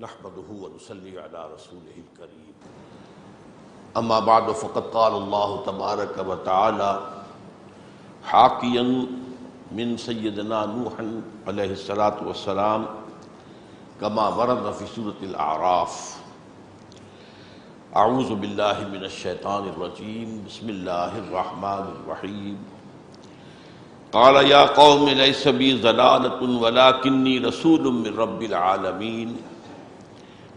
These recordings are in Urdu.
نحمده ونصلي على رسوله الكريم اما بعد فقد قال الله تبارك وتعالى حاكيا من سيدنا نوح عليه الصلاة والسلام كما ورد في سورة الأعراف اعوذ بالله من الشيطان الرجيم بسم الله الرحمن الرحيم قال يا قوم ليس بي ضلالة ولكني رسول من رب العالمين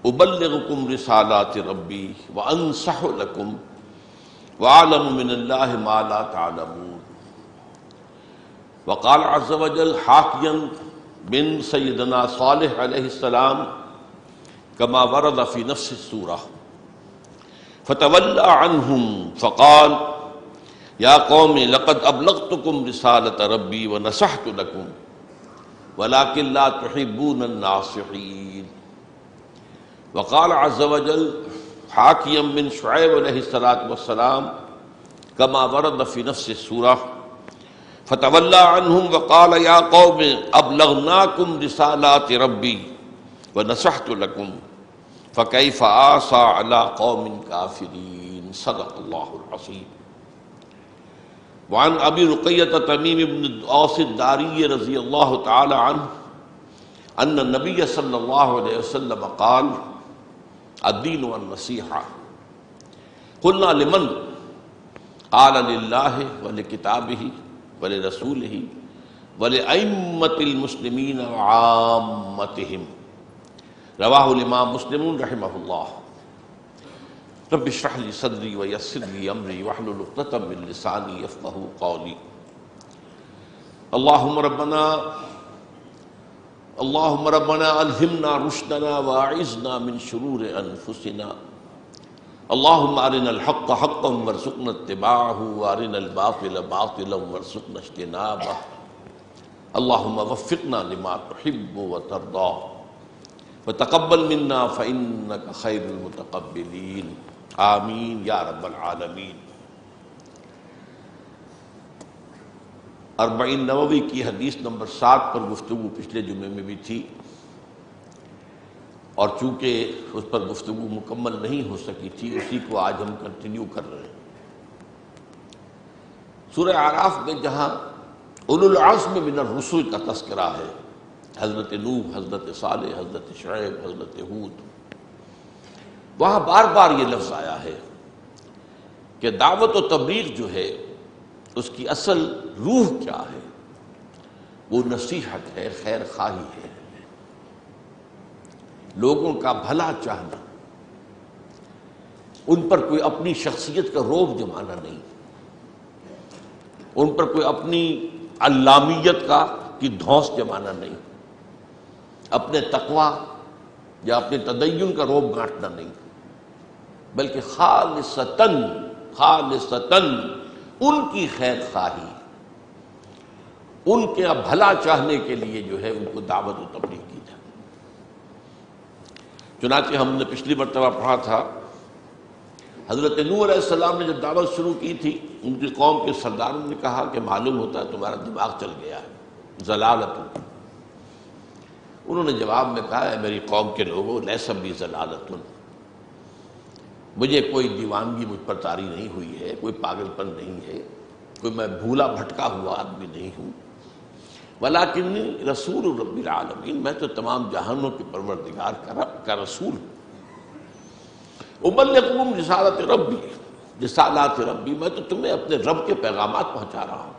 ابلغكم رسالات ربی وانصح لکم واعلم من اللہ ما لا تعلمون وقال عز وجل حاکیا من سیدنا صالح علیہ السلام كما ورد في نفس السورة فتولى عنهم فقال يا قوم لقد أبلغتكم رسالة ربي ونصحت لكم ولكن لا تحبون الناصحين وقال عز وجل حاكيا من شعيب عليه الصلاة والسلام كما ورد في نفس السورة فتولى عنهم وقال يا قوم أبلغناكم رسالات ربي ونصحت لكم فكيف آسى على قوم كافرين صدق الله العظيم. وعن أبي رقية تميم بن الأوس الداري رضي الله تعالى عنه أن النبي صلى الله عليه وسلم قال الدين والنصيحة قلنا لمن قال لله ولكتابه ولرسوله ولأئمة المسلمين وعامتهم رواه الإمام مسلم رحمه الله. رب اشرح لي صدري ويسر لي أمري واحلل عقدة من لساني يفقهوا قولي. اللهم ربنا ألهمنا رشدنا وأعذنا من شرور أنفسنا. اللهم أرنا الحق حقا وارزقنا اتباعه وأرنا الباطل باطلا وارزقنا اجتنابه. اللهم وفقنا لما تحب وترضى وتقبل منا فإنك خير المتقبلين آمین یا رب العالمین. اربعین نووی کی حدیث نمبر 7 پر گفتگو پچھلے جمعے میں بھی تھی، اور چونکہ اس پر گفتگو مکمل نہیں ہو سکی تھی اسی کو آج ہم کنٹینیو کر رہے ہیں. سورہ اعراف میں جہاں اولو العزم من الرسل کا تذکرہ ہے، حضرت نوح، حضرت صالح، حضرت شعیب، حضرت ہود، وہاں بار بار یہ لفظ آیا ہے کہ دعوت و تبلیغ جو ہے اس کی اصل روح کیا ہے؟ وہ نصیحت ہے، خیر خواہی ہے، لوگوں کا بھلا چاہنا، ان پر کوئی اپنی شخصیت کا روب جمانا نہیں، ان پر کوئی اپنی علامیت کی دھونس جمانا نہیں، اپنے تقوی یا اپنے تدین کا روب گانٹنا نہیں، بلکہ خالصتاً ان کی خیر خواہی، ان کے بھلا چاہنے کے لیے جو ہے ان کو دعوت و تبلیغ کی جائے. چنانچہ ہم نے پچھلی مرتبہ پڑھا تھا حضرت نوح علیہ السلام نے جب دعوت شروع کی تھی، ان کی قوم کے سرداروں نے کہا کہ معلوم ہوتا ہے تمہارا دماغ چل گیا ہے، ضلالت. انہوں نے جواب میں کہا ہے میری قوم کے لوگوں لیس بی ضلالت، مجھے کوئی دیوانگی مجھ پر طاری نہیں ہوئی ہے، کوئی پاگل پن نہیں ہے، کوئی میں بھولا بھٹکا ہوا آدمی نہیں ہوں، ولیکنی رسول رب العالمین، میں تو تمام جہانوں کے پروردگار کا رسول ہوں. ابلغکم رسالات ربی، میں تو تمہیں اپنے رب کے پیغامات پہنچا رہا ہوں.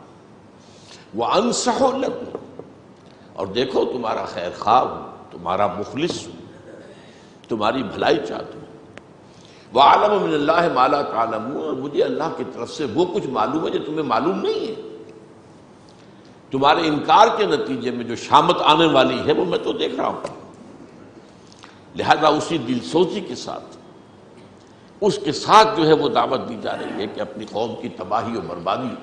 وانصح لکم، اور دیکھو تمہارا خیر خواہ ہوں، تمہارا مخلص ہوں، تمہاری بھلائی چاہتا ہوں. وَأَعْلَمُ مِنَ اللَّهِ مَا لَا تَعْلَمُونَ، اور مجھے اللہ کی طرف سے وہ کچھ معلوم ہے جو تمہیں معلوم نہیں ہے. تمہارے انکار کے نتیجے میں جو شامت آنے والی ہے وہ میں تو دیکھ رہا ہوں. لہذا اسی دل سوزی کے ساتھ، اس کے ساتھ جو ہے وہ دعوت دی جا رہی ہے کہ اپنی قوم کی تباہی و بربادی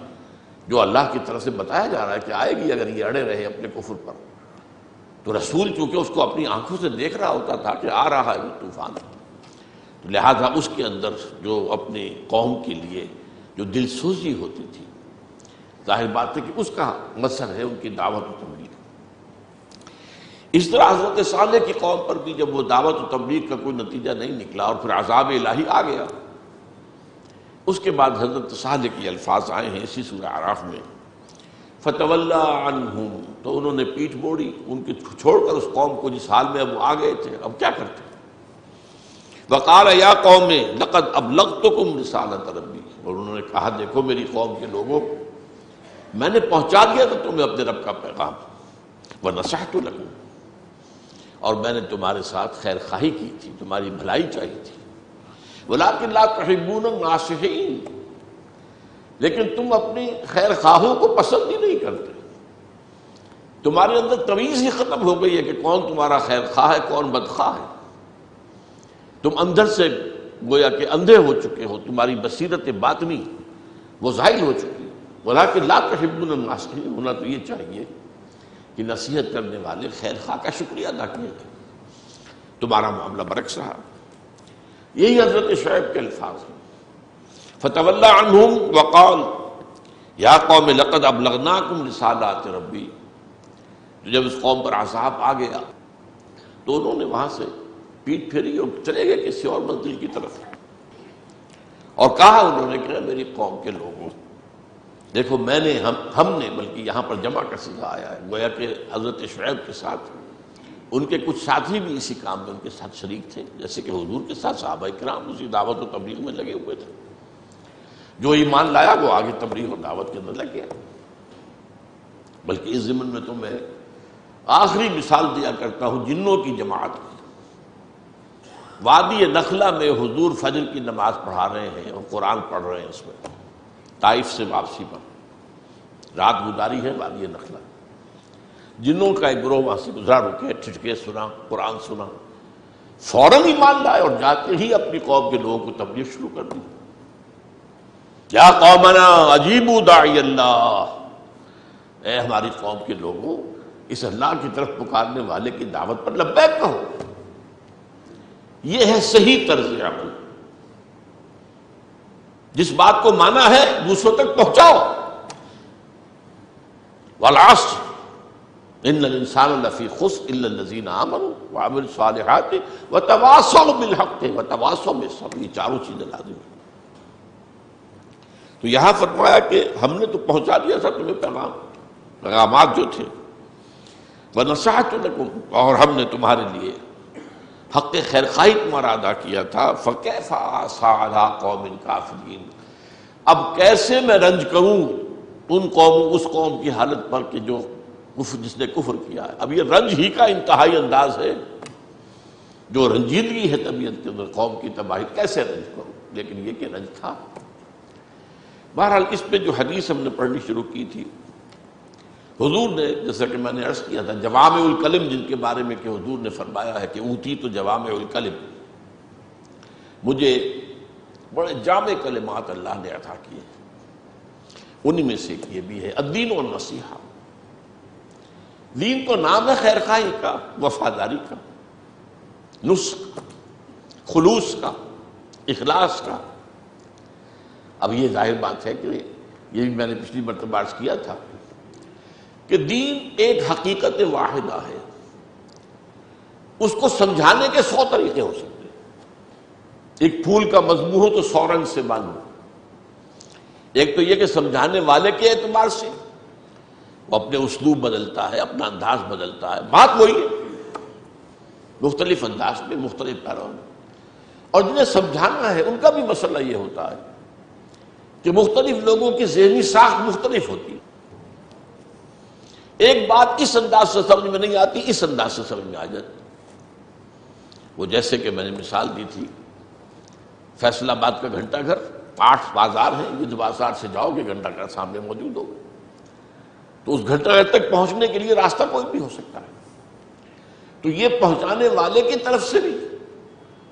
جو اللہ کی طرف سے بتایا جا رہا ہے کہ آئے گی اگر یہ اڑے رہے اپنے کفر پر، تو رسول چونکہ اس کو اپنی آنکھوں سے دیکھ رہا ہوتا تھا کہ آ رہا ہے وہ طوفان، تو لہذا اس کے اندر جو اپنی قوم کے لیے جو دل سوزی ہوتی تھی، ظاہر بات ہے کہ اس کا مثر ہے ان کی دعوت و تبلیغ. اس طرح حضرت صالح کی قوم پر بھی جب وہ دعوت و تبلیغ کا کوئی نتیجہ نہیں نکلا اور پھر عذاب الہی آ گیا، اس کے بعد حضرت صالح کے الفاظ آئے ہیں اسی سورہ اعراف میں، فتولی عنہم، تو انہوں نے پیٹھ موڑی ان کے چھوڑ کر اس قوم کو جس حال میں اب وہ آ گئے تھے، اب کیا کرتے؟ وقال یا قوم لقد ابلغتکم رسالۃ ربی، اور انہوں نے کہا دیکھو میری قوم کے لوگوں، میں نے پہنچا دیا تھا تمہیں اپنے رب کا پیغام، ونصحت لکم، اور میں نے تمہارے ساتھ خیر خواہی کی تھی، تمہاری بھلائی چاہی تھی، ولکن لا تحبون الناصحین، لیکن تم اپنی خیر خواہوں کو پسند ہی نہیں کرتے، تمہارے اندر تمیز ہی ختم ہو گئی ہے کہ کون تمہارا خیر خواہ ہے کون بدخواہ ہے، تم اندر سے گویا کہ اندھے ہو چکے ہو، تمہاری بصیرت باطنی وہ ظاہر ہو چکی ہے، ولکن لا تحبون الناصحین، ہونا تو یہ چاہیے کہ نصیحت کرنے والے خیر خواہ کا شکریہ ادا کیا جائے، تمہارا معاملہ برعکس رہا۔ یہی حضرت شعیب کے الفاظ ہیں، فتولی عنہم وقال یا قوم لقد ابلغناکم رسالات ربی، تو جب اس قوم پر عذاب آ گیا تو انہوں نے وہاں سے پیٹ پھیری اور چلے گئے کسی اور منزل کی طرف، اور کہا انہوں نے کہ میری قوم کے لوگوں، دیکھو میں نے ہم نے، بلکہ یہاں پر جمع کا صیغہ آیا ہے، گویا کہ حضرت شعیب کے ساتھ ان کے کچھ ساتھی بھی اسی کام میں ان کے ساتھ شریک تھے، جیسے کہ حضور کے ساتھ صحابہ کرام اسی دعوت و تبلیغ میں لگے ہوئے تھے، جو ایمان لایا وہ آگے تبلیغ اور دعوت کے اندر لگ گیا۔ بلکہ اس ضمن میں تو میں آخری مثال دیا کرتا ہوں جنوں کی جماعت کی، وادی نخلہ میں حضور فجر کی نماز پڑھا رہے ہیں اور قرآن پڑھ رہے ہیں، اس میں طائف سے واپسی پر رات گزاری ہے وادی نخلہ، جنوں کا ایک گروہ وہاں سے گزرا، رکے ٹھٹکے سنا، قرآن سنا، فوراً ایمان لائے اور جاتے ہی اپنی قوم کے لوگوں کو تبلیغ شروع کر دی، یا قومنا اجیبوا داعی اللہ، اے ہماری قوم کے لوگوں اس اللہ کی طرف پکارنے والے کی دعوت پر لبیک کہو، یہ ہے صحیح طرز عمل، جس بات کو مانا ہے دوسروں تک پہنچاؤ، والعصر ان الانسان لفی خسر الا الذین آمنوا وعملوا الصالحات وتواصوا بالحق وتواصوا بالصبر، یہ چاروں چیزیں لازم ہیں۔ تو یہاں فرمایا کہ ہم نے تو پہنچا دیا تھا تمہیں پیغامات جو تھے، وَنَصَحْتُ لَكُمْ، اور ہم نے تمہارے لیے حق خیر خواہی تمہارا ادا کیا تھا، فَكَيْفَ أَعْصَىٰ عَلَىٰ قَوْمٍ كَافِرِينَ، اب کیسے میں رنج کروں اس قوم کی حالت پر کہ جو جس نے کفر کیا ہے۔ اب یہ رنج ہی کا انتہائی انداز ہے، جو رنجیدگی ہے طبیعت کے اندر، قوم کی تباہی، کیسے رنج کروں، لیکن یہ کہ رنج تھا۔ بہرحال اس پہ جو حدیث ہم نے پڑھنی شروع کی تھی، حضور نے جیسا کہ میں نے عرض کیا تھا جوامع الکلم، جن کے بارے میں کہ حضور نے فرمایا ہے کہ اوتیت جوامع الکلم، مجھے بڑے جامع کلمات اللہ نے عطا کیے، انہی میں سے یہ بھی ہے الدین والنصیحہ۔ دین تو نام ہے خیر خواہی کا، وفاداری کا، نصح کا، خلوص کا، اخلاص کا۔ اب یہ ظاہر بات ہے کہ یہ بھی میں نے پچھلی مرتبہ عرض کیا تھا کہ دین ایک حقیقت واحدہ ہے، اس کو سمجھانے کے 100 طریقے ہو سکتے ہیں۔ ایک پھول کا مضمون ہو تو 100 رنگ سے معلوم، ایک تو یہ کہ سمجھانے والے کے اعتبار سے وہ اپنے اسلوب بدلتا ہے، اپنا انداز بدلتا ہے، بات وہی ہے، مختلف انداز میں، مختلف پیراؤں میں، اور جنہیں سمجھانا ہے ان کا بھی مسئلہ یہ ہوتا ہے کہ مختلف لوگوں کی ذہنی ساخت مختلف ہوتی ہے، ایک بات اس انداز سے سمجھ میں نہیں آتی، اس انداز سے سمجھ میں آ جاتی۔ وہ جیسے کہ میں نے مثال دی تھی فیصل آباد کا گھنٹہ گھر، 8 بازار ہیں، جس بازار سے جاؤ گے گھنٹہ گھر سامنے موجود ہوگا، تو اس گھنٹہ گھر تک پہنچنے کے لیے راستہ کوئی بھی ہو سکتا ہے، تو یہ پہنچانے والے کی طرف سے بھی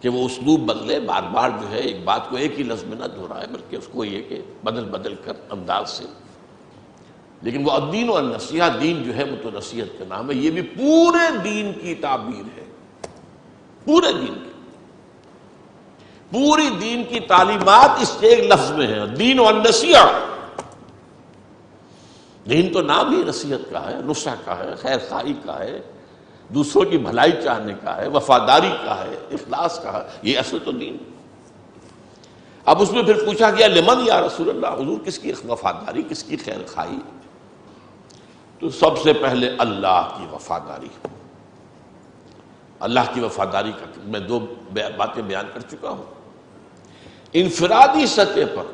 کہ وہ اسلوب بدلے، بار بار جو ہے ایک بات کو ایک ہی لفظ میں نہ دہرائے، بلکہ اس کو یہ کہ بدل بدل کر انداز سے۔ لیکن وہ الدین والنصیحہ، دین جو ہے وہ تو نصیحت کا نام ہے، یہ بھی پورے دین کی تعبیر ہے، پورے دین کی، پوری دین کی تعلیمات اس ایک لفظ میں ہے، الدین والنصیحہ۔ دین تو نام ہی نصیحت کا ہے، نصح کا ہے، خیر خواہی کا ہے، دوسروں کی بھلائی چاہنے کا ہے، وفاداری کا ہے، اخلاص کا ہے، یہ اصل تو دین۔ اب اس میں پھر پوچھا گیا لمن یا رسول اللہ، حضور کس کی وفاداری، کس کی خیر خواہی؟ تو سب سے پہلے اللہ کی وفاداری۔ اللہ کی وفاداری کا میں دو باتیں بیان کر چکا ہوں۔ انفرادی سطح پر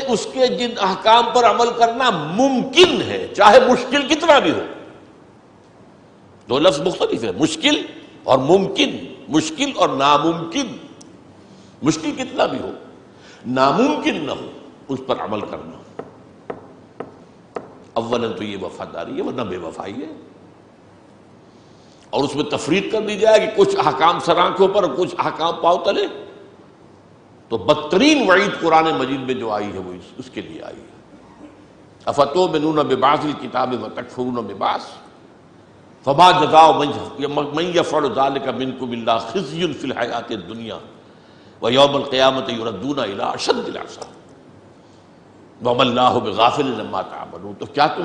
اس کے جن احکام پر عمل کرنا ممکن ہے، چاہے مشکل کتنا بھی ہو۔ دو لفظ مختلف ہے، مشکل اور ممکن، مشکل اور ناممکن۔ مشکل کتنا بھی ہو، ناممکن نہ ہو، اس پر عمل کرنا اولاً تو یہ وفاداری ہے، ورنہ بے وفائی ہے۔ اور اس میں تفریق کر دی جائے کہ کچھ احکام سر آنکھوں پر اور کچھ احکام پاؤں تلے، تو بدترین وعید قرآن مجید میں جو آئی ہے وہ اس کے لیے آئی ہے۔ افتؤمنون ببعض الکتاب وتکفرون ببعض فما جزاء من یفعل ذلک منکم الا خزی فی الحیاۃ الدنیا ویوم القیامۃ یردون الی اشد العذاب وما اللہ بغافل عما تعملون۔ تو کیا تم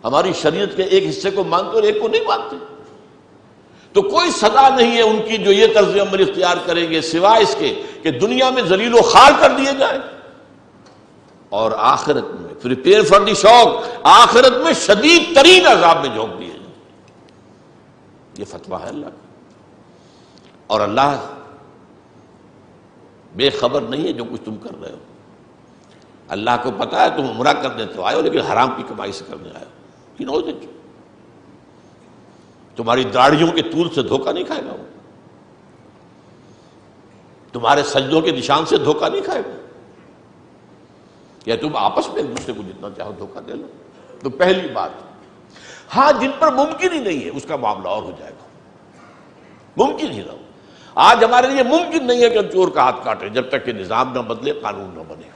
ہماری شریعت کے ایک حصے کو مانتے اور ایک کو نہیں مانتے؟ تو کوئی سزا نہیں ہے ان کی جو یہ طرز عمل اختیار کریں گے سوائے اس کے کہ دنیا میں ذلیل و خوار کر دیے جائیں، اور آخرت میں پریپیئر فار دی شوق، آخرت میں شدید ترین عذاب میں جھونک دیے جائیں۔ یہ فتویٰ ہے اللہ کا، اور اللہ بے خبر نہیں ہے جو کچھ تم کر رہے ہو۔ اللہ کو پتا ہے تم عمرہ کرنے تو آئے ہو لیکن حرام کی کمائی سے کرنے آئے ہو۔ تمہاری داڑھیوں کے طول سے دھوکہ نہیں کھائے گا وہ، تمہارے سجدوں کے نشان سے دھوکہ نہیں کھائے گا، یا تم آپس میں ایک دوسرے کو جتنا چاہو دھوکہ دے لو۔ تو پہلی بات، ہاں جن پر ممکن ہی نہیں ہے اس کا معاملہ اور ہو جائے گا، ممکن ہی نہ ہو۔ آج ہمارے لیے ممکن نہیں ہے کہ ہم چور کا ہاتھ کاٹیں جب تک کہ نظام نہ بدلے، قانون نہ بنے۔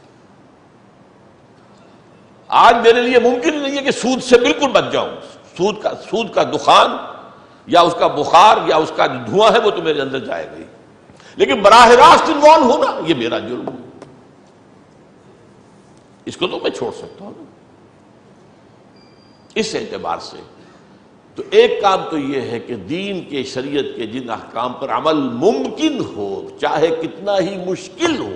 آج میرے لیے ممکن ہی نہیں ہے کہ سود سے بالکل بچ جاؤں، سود کا دخان یا اس کا بخار یا اس کا جو دھواں ہے وہ تو میرے اندر جائے گا ہی، لیکن براہ راست انوالو ہونا یہ میرا جرم ہے، اس کو تو میں چھوڑ سکتا ہوں۔ اس اعتبار سے تو ایک کام تو یہ ہے کہ دین کے، شریعت کے جن احکام پر عمل ممکن ہو چاہے کتنا ہی مشکل ہو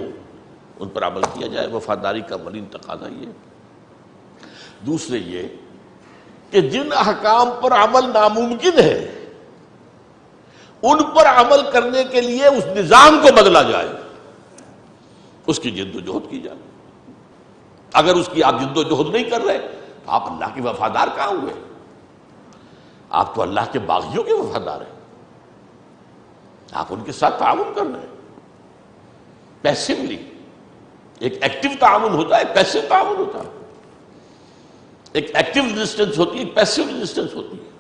ان پر عمل کیا جائے، وفاداری کا اولین تقاضا یہ ہے۔ دوسرے یہ کہ جن احکام پر عمل ناممکن ہے ان پر عمل کرنے کے لیے اس نظام کو بدلا جائے، اس کی جد و جہد کی جائے۔ اگر اس کی آپ جد و جہد نہیں کر رہے تو آپ اللہ کے وفادار کہاں ہوئے؟ آپ تو اللہ کے باغیوں کے وفادار ہیں، آپ ان کے ساتھ تعاون کر رہے ہیں پیسیولی۔ ایک ایکٹیو تعاون ہوتا ہے، ایک پیسو تعاون ہوتا ہے، ایک ایکٹیو ریزسٹنس ہوتی ہے، ایک پیسو ریزسٹنس ہوتی ہے۔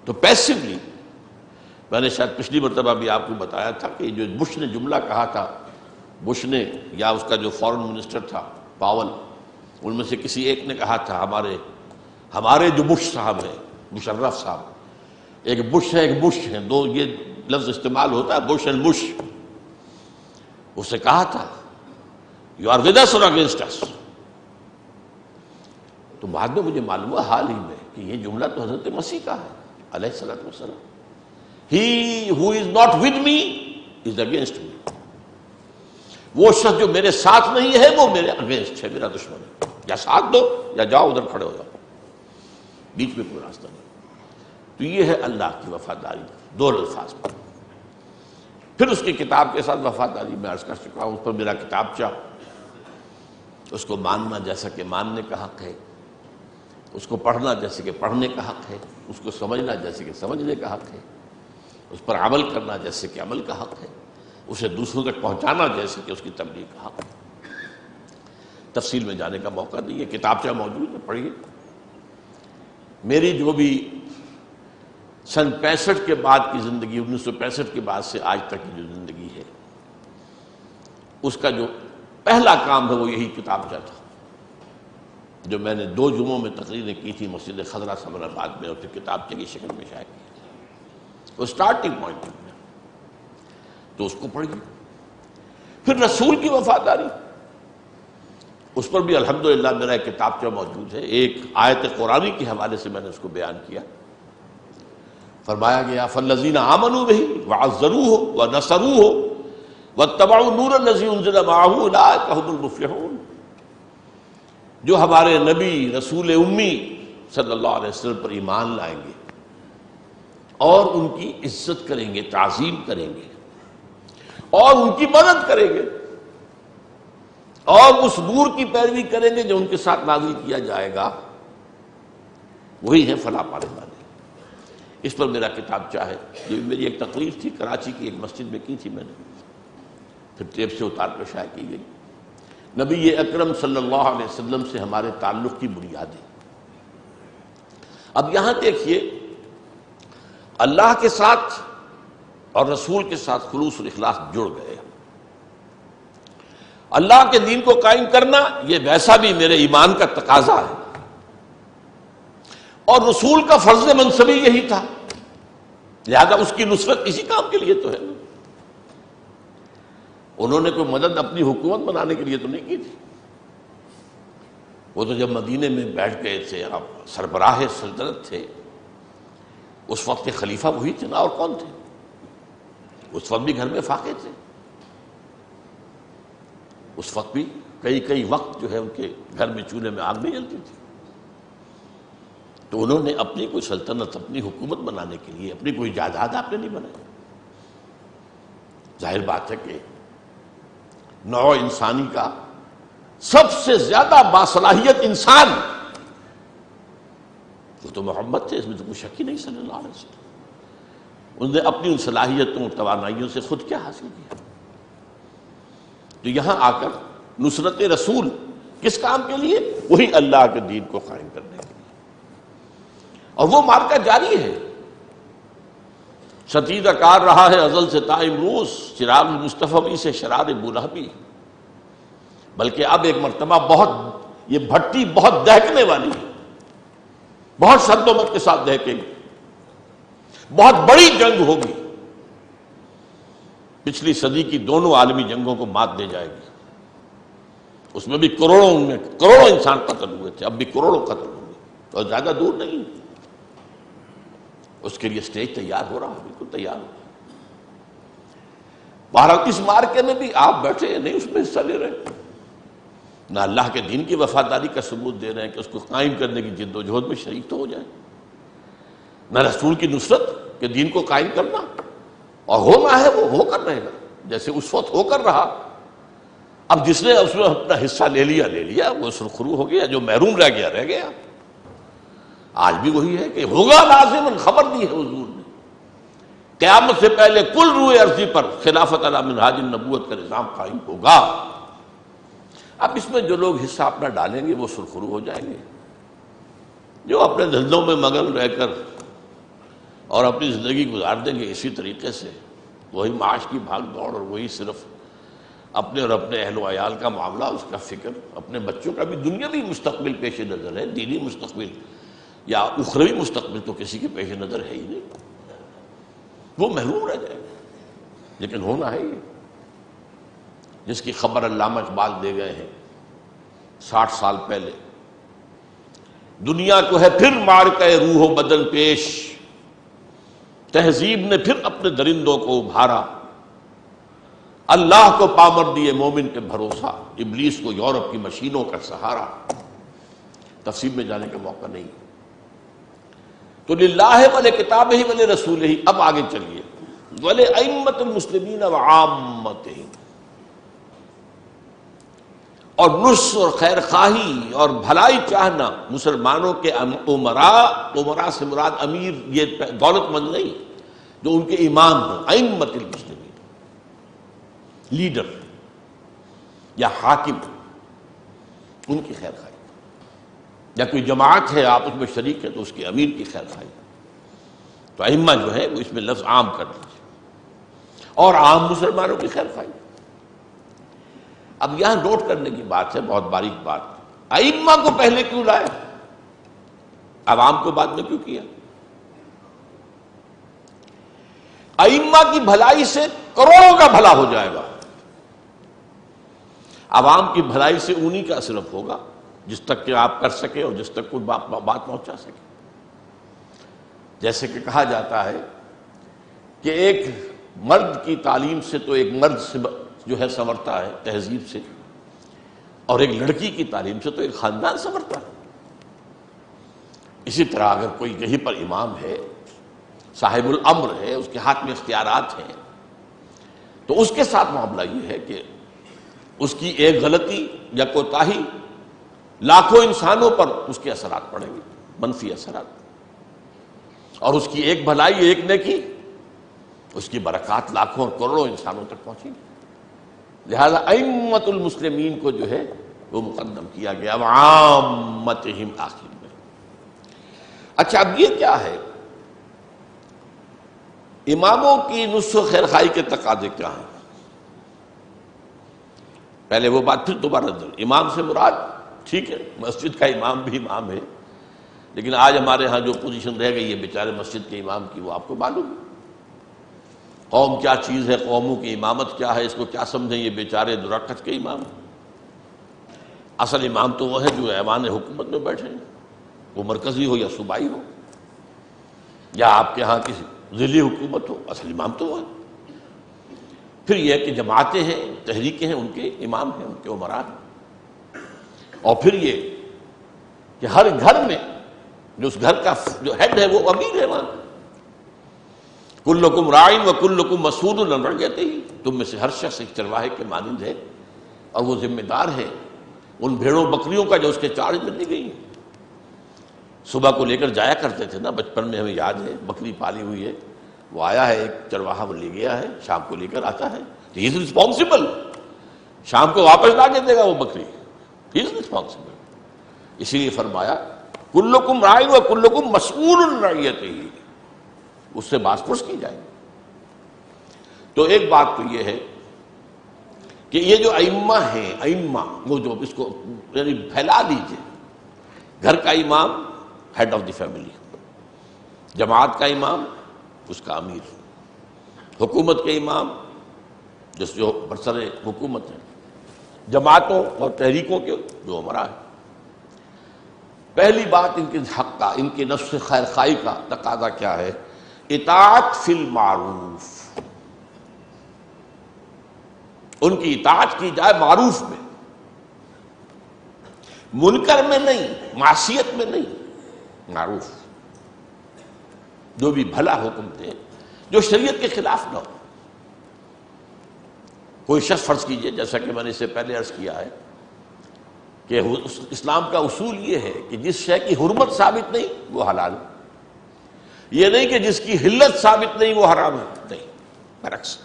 تو پیسیولی میں نے شاید پچھلی مرتبہ بھی آپ کو بتایا تھا کہ جو بش نے جملہ کہا تھا، بش نے یا اس کا جو فارن منسٹر تھا پاول، ان میں سے کسی ایک نے کہا تھا ہمارے جو بش صاحب ہیں، مشرف صاحب، ایک بش ہے ایک بش ہے، دو یہ لفظ استعمال ہوتا ہے، بش اینڈ بش۔ اس سے کہا تھا یو آر ود اس اور اگینسٹ اس۔ تو بعد میں مجھے معلوم ہوا حال ہی میں کہ یہ جملہ تو حضرت مسیح کا ہے علیہ الصلوۃ والسلام، He who is not with me is against me۔ وہ شخص جو میرے ساتھ نہیں ہے وہ میرے اگینسٹ ہے، میرا دشمن ہے۔ یا ساتھ دو یا جاؤ ادھر کھڑے ہو جاؤ، بیچ میں کوئی راستہ نہیں۔ تو یہ ہے اللہ کی وفاداری دو الفاظ پر۔ پھر اس کی کتاب کے ساتھ وفاداری میں عرض کر چکا ہوں، اس پر میرا کتابچہ، اس کو ماننا جیسا کہ ماننے کا حق ہے، اس کو پڑھنا جیسے کہ پڑھنے کا حق ہے، اس کو سمجھنا جیسے کہ سمجھنے کا حق ہے، اس پر عمل کرنا جیسے کہ عمل کا حق ہے، اسے دوسروں تک پہنچانا جیسے کہ اس کی تبلیغ کا حق ہے۔ تفصیل میں جانے کا موقع نہیں ہے، کتابچہ موجود ہے، پڑھیے۔ میری جو بھی سن 65 کے بعد کی زندگی، 1965 کے بعد سے آج تک کی جو زندگی ہے، اس کا جو پہلا کام ہے وہ یہی کتابچہ تھا، جو میں نے 2 جمعوں میں تقریریں کی تھی مسجد خضرہ سمر آباد میں، اور پھر کتابچے کی شکل میں شائع کی۔ وہ سٹارٹنگ پوائنٹ ہے، تو اس کو پڑھیے۔ پھر رسول کی وفاداری، اس پر بھی الحمدللہ میرا ایک کتابچہ موجود ہے، ایک آیت قرآنی کے حوالے سے میں نے اس کو بیان کیا۔ فرمایا گیا فالذین آمنوا بہ وعزروہ ونصروہ واتبعوا النور الذی انزل معہ اولئک ھم المفلحون، جو ہمارے نبی رسول امی صلی اللہ علیہ وسلم پر ایمان لائیں گے اور ان کی عزت کریں گے، تعظیم کریں گے اور ان کی مدد کریں گے اور اس نور کی پیروی کریں گے جو ان کے ساتھ نازل کیا جائے گا، وہی ہے فلاح پانے والے۔ اس پر میرا کتابچہ ہے، یہ میری ایک تقریر تھی کراچی کی ایک مسجد میں کی تھی میں نے، پھر ٹیپ سے اتار کر شائع کی گئی۔ نبی اکرم صلی اللہ علیہ وسلم سے ہمارے تعلق کی بنیادیں۔ اب یہاں دیکھیے، اللہ کے ساتھ اور رسول کے ساتھ خلوص اور اخلاص جڑ گئے۔ اللہ کے دین کو قائم کرنا یہ ویسا بھی میرے ایمان کا تقاضا ہے، اور رسول کا فرض منصبی یہی تھا، لہذا اس کی نصرت اسی کام کے لیے تو ہے نا۔ انہوں نے کوئی مدد اپنی حکومت بنانے کے لیے تو نہیں کی تھی، وہ تو جب مدینے میں بیٹھ گئے تھے، آپ سربراہ سلطنت تھے، اس وقت کے خلیفہ وہی تھے نا، اور کون تھے؟ اس وقت بھی گھر میں فاقے تھے، اس وقت بھی کئی وقت جو ہے ان کے گھر میں چولہے میں آگ نہیں جلتی تھی، تو انہوں نے اپنی کوئی سلطنت، اپنی حکومت بنانے کے لیے اپنی کوئی جائیداد آپ نے نہیں بنائی۔ ظاہر بات ہے کہ نوع انسانی کا سب سے زیادہ باصلاحیت انسان وہ تو محمد تھے، اس میں تو کوئی شک ہی نہیں صلی اللہ علیہ وسلم۔ انہوں نے اپنی ان صلاحیتوں اور توانائیوں سے خود کیا حاصل کیا؟ تو یہاں آ کر نصرت رسول کس کام کے لیے؟ وہی اللہ کے دین کو قائم کرنے کے لیے، اور وہ معرکہ جاری ہے، ستیدہ کار رہا ہے ازل سے تا امروز، چراغ مصطفی سے شرار بولہبی، بلکہ اب ایک مرتبہ بہت یہ بھٹی بہت دہکنے والی ہے، بہت شد و مت کے ساتھ دہکے گی، بہت بڑی جنگ ہوگی، پچھلی صدی کی دونوں عالمی جنگوں کو مات دے جائے گی، اس میں بھی کروڑوں انسان قتل ہوئے تھے، اب بھی کروڑوں قتل ہوں گے، اور زیادہ دور نہیں، اس کے لیے سٹیج تیار ہو رہا ہے، بالکل تیار ہو۔ بہرحال اس مارکے میں بھی آپ بیٹھے نہیں اس میں حصہ لے رہے، نہ اللہ کے دین کی وفاداری کا ثبوت دے رہے ہیں کہ اس کو قائم کرنے کی جد و جہد میں شریک تو ہو جائیں، نہ رسول کی نصرت کہ دین کو قائم کرنا، اور ہونا ہے وہ ہو کر رہے گا جیسے اس وقت ہو کر رہا۔ اب جس نے اس میں اپنا حصہ لے لیا وہ سرخرو ہو گیا، جو محروم رہ گیا۔ آج بھی وہی ہے کہ ہوگا لازماً، خبر دی ہے حضور نے، قیامت سے پہلے کل روئے ارضی پر خلافت علی منہاج النبوت کا نظام قائم ہوگا۔ اب اس میں جو لوگ حصہ اپنا ڈالیں گے وہ سرخرو ہو جائیں گے، جو اپنے دھندوں میں مگن رہ کر اور اپنی زندگی گزار دیں گے اسی طریقے سے، وہی معاش کی بھاگ دوڑ اور وہی صرف اپنے اور اپنے اہل و عیال کا معاملہ، اس کا فکر، اپنے بچوں کا بھی دنیاوی مستقبل پیش نظر ہے، دینی مستقبل یا اخروی مستقبل تو کسی کے پیش نظر ہے ہی نہیں، وہ محروم رہ جائے گا۔ لیکن ہونا ہے یہ، جس کی خبر علامہ اقبال دے گئے ہیں 60 سال پہلے، دنیا کو ہے پھر معرکہ روح و بدن پیش، تہذیب نے پھر اپنے درندوں کو ابھارا، اللہ کو پامر دیے مومن کے بھروسہ، ابلیس کو یورپ کی مشینوں کا سہارا۔ تفصیل میں جانے کا موقع نہیں، تو للہ ولکتابہ ولرسولہ۔ اب آگے چلیے، ولأئمۃ المسلمین وعامتہم، اور نصح اور خیر خواہی اور بھلائی چاہنا مسلمانوں کے امراء سے مراد امیر یہ دولت مند نہیں، جو ان کے امام ہوں، ائمۃ المسلمین، لیڈر یا حاکم، ان کی خیر خواہی، یا کوئی جماعت ہے آپ اس میں شریک ہیں تو اس کے امیر کی خیر خواہی۔ تو ائمہ جو ہے وہ اس میں لفظ عام کر دیجیے، اور عام مسلمانوں کی خیر خواہی۔ اب یہاں نوٹ کرنے کی بات ہے، بہت باریک بات، ائمہ کو پہلے کیوں لائے، عوام کو بعد میں کیوں کیا؟ ائمہ کی بھلائی سے کروڑوں کا بھلا ہو جائے گا۔ عوام کی بھلائی سے انہی کا صرف ہوگا جس تک کہ آپ کر سکے اور جس تک کوئی بات پہنچا سکے۔ جیسے کہ کہا جاتا ہے کہ ایک مرد کی تعلیم سے تو ایک مرد سے جو ہے سنورتا ہے تہذیب سے، اور ایک لڑکی کی تعلیم سے تو ایک خاندان سنورتا ہے۔ اسی طرح اگر کوئی کہیں پر امام ہے، صاحب الامر ہے، اس کے ہاتھ میں اختیارات ہیں، تو اس کے ساتھ معاملہ یہ ہے کہ اس کی ایک غلطی یا کوتاہی لاکھوں انسانوں پر اس کے اثرات پڑیں گے، منفی اثرات، اور اس کی ایک بھلائی، ایک نیکی، اس کی برکات لاکھوں اور کروڑوں انسانوں تک پہنچیں گی۔ لہذا ائمۃ المسلمین کو جو ہے وہ مقدم کیا گیا، عامتہم آخر میں۔ اچھا، اب یہ کیا ہے، اماموں کی نصح و خیر خواہی کے تقاضے کیا ہیں؟ پہلے وہ بات، پھر دوبارہ امام سے مراد ٹھیک ہے مسجد کا امام بھی امام ہے، لیکن آج ہمارے ہاں جو پوزیشن رہ گئی ہے بیچارے مسجد کے امام کی، وہ آپ کو معلوم ہے۔ قوم کیا چیز ہے، قوموں کی امامت کیا ہے، اس کو کیا سمجھیں یہ بیچارے درکت کے امام ہیں۔ اصل امام تو وہ ہے جو ایوان حکومت میں بیٹھے ہیں، وہ مرکزی ہو یا صوبائی ہو، یا آپ کے ہاں کسی ضلعی حکومت ہو، اصل امام تو وہ ہے۔ پھر یہ کہ جماعتیں ہیں، تحریکیں ہیں، ان کے امام ہیں، ان کے امراء ہیں۔ اور پھر یہ کہ ہر گھر میں جو اس گھر کا جو ہیڈ ہے وہ امیر ہے وہاں۔ کلکم راعٍ وکلکم مسئول عن رعیتہ، تم میں سے ہر شخص ایک چرواہے کے مانند ہے اور وہ ذمہ دار ہے ان بھیڑوں بکریوں کا جو اس کے چارج میں دی گئی ہیں۔ صبح کو لے کر جایا کرتے تھے نا، بچپن میں ہمیں یاد ہے، بکری پالی ہوئی ہے، وہ آیا ہے ایک چرواہا، وہ لے گیا ہے، شام کو لے کر آتا ہے، ہی از رسپانسبل، شام کو واپس لا کے دے گا وہ بکری، ہی از رسپانسبل۔ اسی لیے فرمایا کلکم راعٍ وکلکم مسئول عن رعیتہ، اس سے باز پرس کی جائے۔ تو ایک بات تو یہ ہے کہ یہ جو ائمہ ہیں، ائمہ وہ جو اس کو یعنی پھیلا دیجئے، گھر کا امام ہیڈ آف دی فیملی، جماعت کا امام اس کا امیر، حکومت کے امام جو برسر حکومت ہے، جماعتوں اور تحریکوں کے جو امراء ہیں۔ پہلی بات ان کے حق کا، ان کے نفس خیر خواہی کا تقاضا کیا ہے؟ اطاعت فی المعروف، ان کی اطاعت کی جائے معروف میں، منکر میں نہیں، معصیت میں نہیں، معروف، جو بھی بھلا حکم دے، جو شریعت کے خلاف نہ ہو۔ کوئی شخص فرض کیجئے، جیسا کہ میں نے اس سے پہلے عرض کیا ہے کہ اسلام کا اصول یہ ہے کہ جس شے کی حرمت ثابت نہیں وہ حلال ہے، یہ نہیں کہ جس کی حلت ثابت نہیں وہ حرام ہے، نہیں، برعکس۔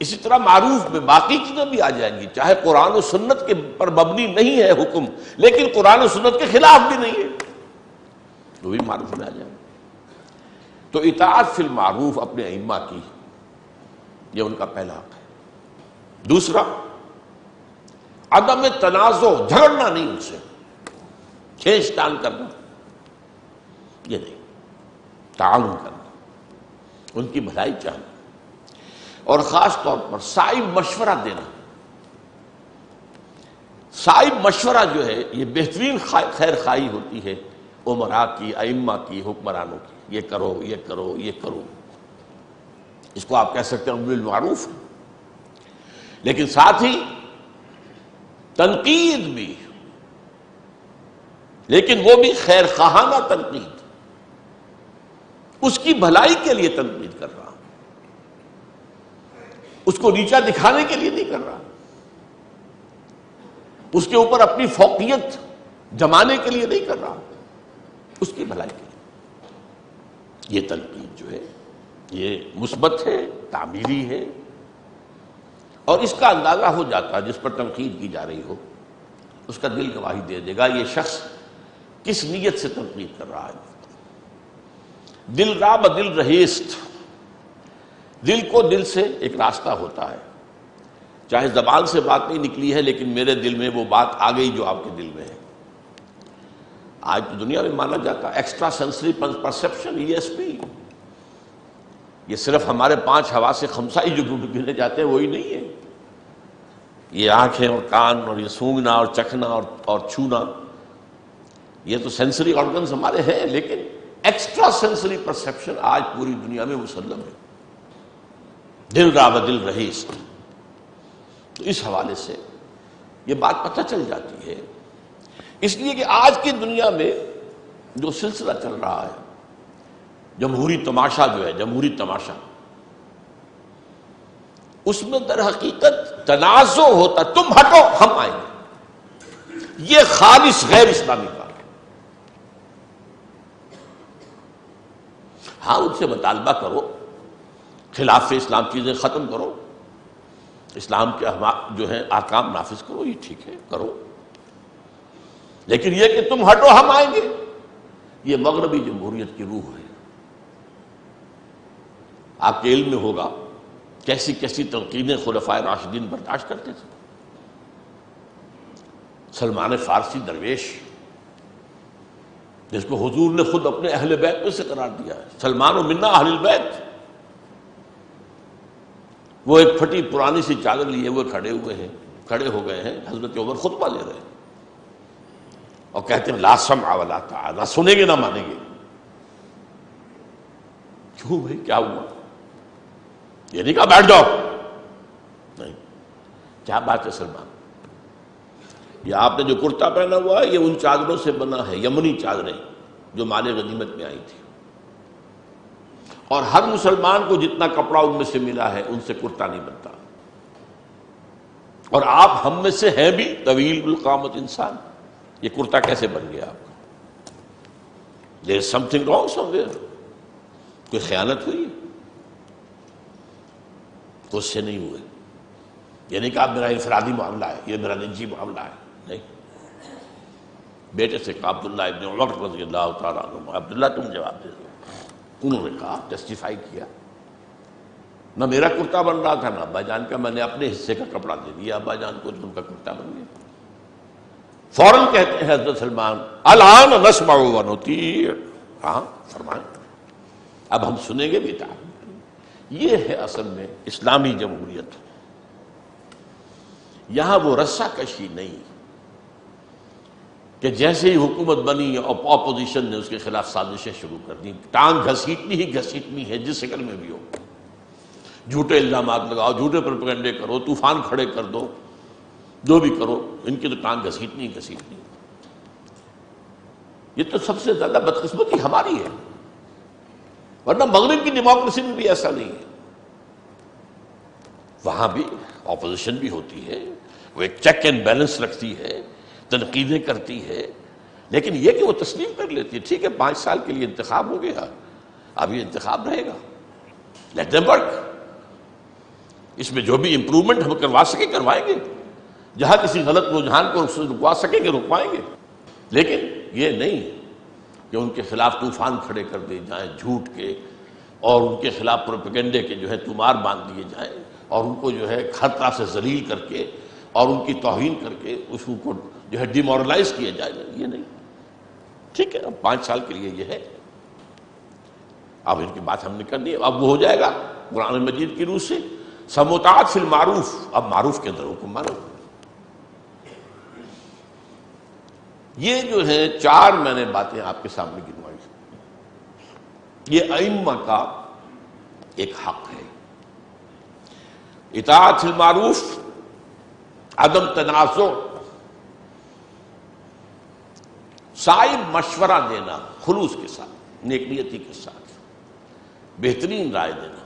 اسی طرح معروف میں باقی چیزیں بھی آ جائیں گی، چاہے قرآن و سنت کے پر مبنی نہیں ہے حکم، لیکن قرآن و سنت کے خلاف بھی نہیں ہے، وہ بھی معروف میں آ جائیں گے۔ تو اطاعت فی المعروف اپنے ائمہ کی، یہ ان کا پہلا حق ہے۔ دوسرا، عدم تنازع، جھگڑنا نہیں ان سے، کھینچ تان کرنا یہ نہیں، تعاون کرنا، ان کی بھلائی چاہنا، اور خاص طور پر صائب مشورہ دینا۔ صائب مشورہ جو ہے یہ بہترین خیر خواہی ہوتی ہے امراء کی، ائمہ کی، حکمرانوں کی، یہ کرو، یہ کرو، یہ کرو، اس کو آپ کہہ سکتے ہیں امر بالمعروف، لیکن ساتھ ہی تنقید بھی، لیکن وہ بھی خیر خواہانہ تنقید، اس کی بھلائی کے لیے تنقید کر رہا، اس کو نیچا دکھانے کے لیے نہیں کر رہا، اس کے اوپر اپنی فوقیت جمانے کے لیے نہیں کر رہا، اس کی بھلائی کے لیے۔ یہ تنقید جو ہے یہ مثبت ہے، تعمیری ہے، اور اس کا اندازہ ہو جاتا ہے جس پر تنقید کی جا رہی ہو، اس کا دل گواہی دے دے گا یہ شخص کس نیت سے تنقید کر رہا ہے۔ دل را بدل رہیست، دل کو دل سے ایک راستہ ہوتا ہے، چاہے زبان سے بات نہیں نکلی ہے لیکن میرے دل میں وہ بات آ گئی جو آپ کے دل میں ہے۔ آج تو دنیا میں مانا جاتا ہے ایکسٹرا سینسری پرسیپشن، ESP، یہ صرف ہمارے 5 حواس خمسہ ہی جو گنے جاتے ہیں وہی نہیں ہے، یہ آنکھیں اور کان اور یہ سونگنا اور چکھنا اور چھونا، یہ تو سینسری آرگنز ہمارے ہیں، لیکن ایکسٹرا سینسری پرسیپشن آج پوری دنیا میں مسلم ہے، دل را و دل رہیست۔ تو اس حوالے سے یہ بات پتہ چل جاتی ہے، اس لیے کہ آج کی دنیا میں جو سلسلہ چل رہا ہے، جمہوری تماشا جو ہے، جمہوری تماشا، اس میں در حقیقت تنازع ہوتا، تم ہٹو ہم آئیں گے، یہ خالص غیر اسلامی بات ہے۔ ہاں ان سے مطالبہ کرو، خلاف اسلام چیزیں ختم کرو، اسلام کے جو ہیں احکام نافذ کرو، یہ ٹھیک ہے کرو، لیکن یہ کہ تم ہٹو ہم آئیں گے، یہ مغربی جمہوریت کی روح ہے۔ آپ کے علم میں ہوگا کیسی کیسی تنقیدیں خلفائے راشدین برداشت کرتے تھے۔ سلمان فارسی درویش، جس کو حضور نے خود اپنے اہل بیت میں سے قرار دیا ہے، سلمان و منا اہل البیت، وہ ایک پھٹی پرانی سی چادر لیے ہوئے کھڑے ہو گئے ہیں، حضرت عمر خطبہ لے رہے ہیں اور کہتے ہیں لا سمع ولا طاعہ، نہ سنیں گے نہ مانیں گے۔ کیوں بھائی کیا ہوا؟ یہ نہیں کہا بیٹھ جاؤ، نہیں، کیا بات ہے سلمان، یہ آپ نے جو کرتا پہنا ہوا ہے یہ ان چادروں سے بنا ہے، یمنی چادریں جو مال غنیمت میں آئی تھی، اور ہر مسلمان کو جتنا کپڑا ان میں سے ملا ہے ان سے کرتا نہیں بنتا، اور آپ ہم میں سے ہیں بھی طویل القامت انسان، یہ کرتا کیسے بن گیا آپ کا؟ there is something wrong somewhere، کوئی خیانت ہوئی؟ تو اس سے نہیں ہوئے، یہ نہیں کہا میرا انفرادی معاملہ ہے، یہ میرا نجی معاملہ ہے، نہیں، بیٹے سے کہا عبداللہ ابن عمر رضی اللہ تعالیٰ عنہ، عبداللہ تم جواب دے دو۔ انہوں نے کہا، جسٹیفائی کیا، نہ میرا کرتا بن رہا تھا نہ ابا جان کا، میں نے اپنے حصے کا کپڑا دے دیا ابا جان کو، ان کا کرتا بن گیا۔ فوراً کہتے ہیں حضرت سلمان الآن نسمع و نطیع، ہاں فرمائیں، اب ہم سنیں گے بھی اطاعت۔ یہ ہے اصل میں اسلامی جمہوریت۔ یہاں وہ رسہ کشی نہیں کہ جیسے ہی حکومت بنی اپوزیشن نے اس کے خلاف سازشیں شروع کر دی، ٹانگ گھسیٹنی ہی گھسیٹنی ہے جس شکل میں بھی ہو، جھوٹے الزامات لگاؤ، جھوٹے پروپیگنڈے کرو، طوفان کھڑے کر دو، جو بھی کرو، ان کی تو ٹانگ گھسیٹنی ہی گھسیٹنی۔ یہ تو سب سے زیادہ بدقسمتی ہماری ہے، ورنہ مغرب کی ڈیموکریسی میں بھی ایسا نہیں ہے، وہاں بھی اپوزیشن بھی ہوتی ہے، وہ ایک چیک اینڈ بیلنس رکھتی ہے، تنقیدیں کرتی ہے، لیکن یہ کہ وہ تسلیم کر لیتی ہے، ٹھیک ہے 5 سال کے لیے انتخاب ہو گیا، اب یہ انتخاب رہے گا، لیٹ دیم ورک، اس میں جو بھی امپروومنٹ ہم کروا سکیں کروائیں گے، جہاں کسی غلط رجحان کو رکوا سکیں گے رکوائیں گے، لیکن یہ نہیں کہ ان کے خلاف طوفان کھڑے کر دیے جائیں جھوٹ کے، اور ان کے خلاف پروپیگنڈے کے جو ہے تمار باندھ دیے جائیں، اور ان کو جو ہے ہر طرح سے ذلیل کر کے اور ان کی توہین کر کے اس کو جو ہے ڈیمورلائز کیا جائے، یہ نہیں، ٹھیک ہے اب 5 سال کے لیے یہ ہے، اب ان کی بات ہم نے کرنی ہے، اب وہ ہو جائے گا قرآن مجید کی روح سے سموتاعت فی المعروف، اب معروف کے اندر حکم مانو۔ یہ جو ہے 4 میں نے باتیں آپ کے سامنے گنوائی، یہ ائمہ کا ایک حق ہے، اطاعت فی المعروف، عدم تنازع، صائب مشورہ دینا خلوص کے ساتھ، نیک نیتی کے ساتھ، بہترین رائے دینا،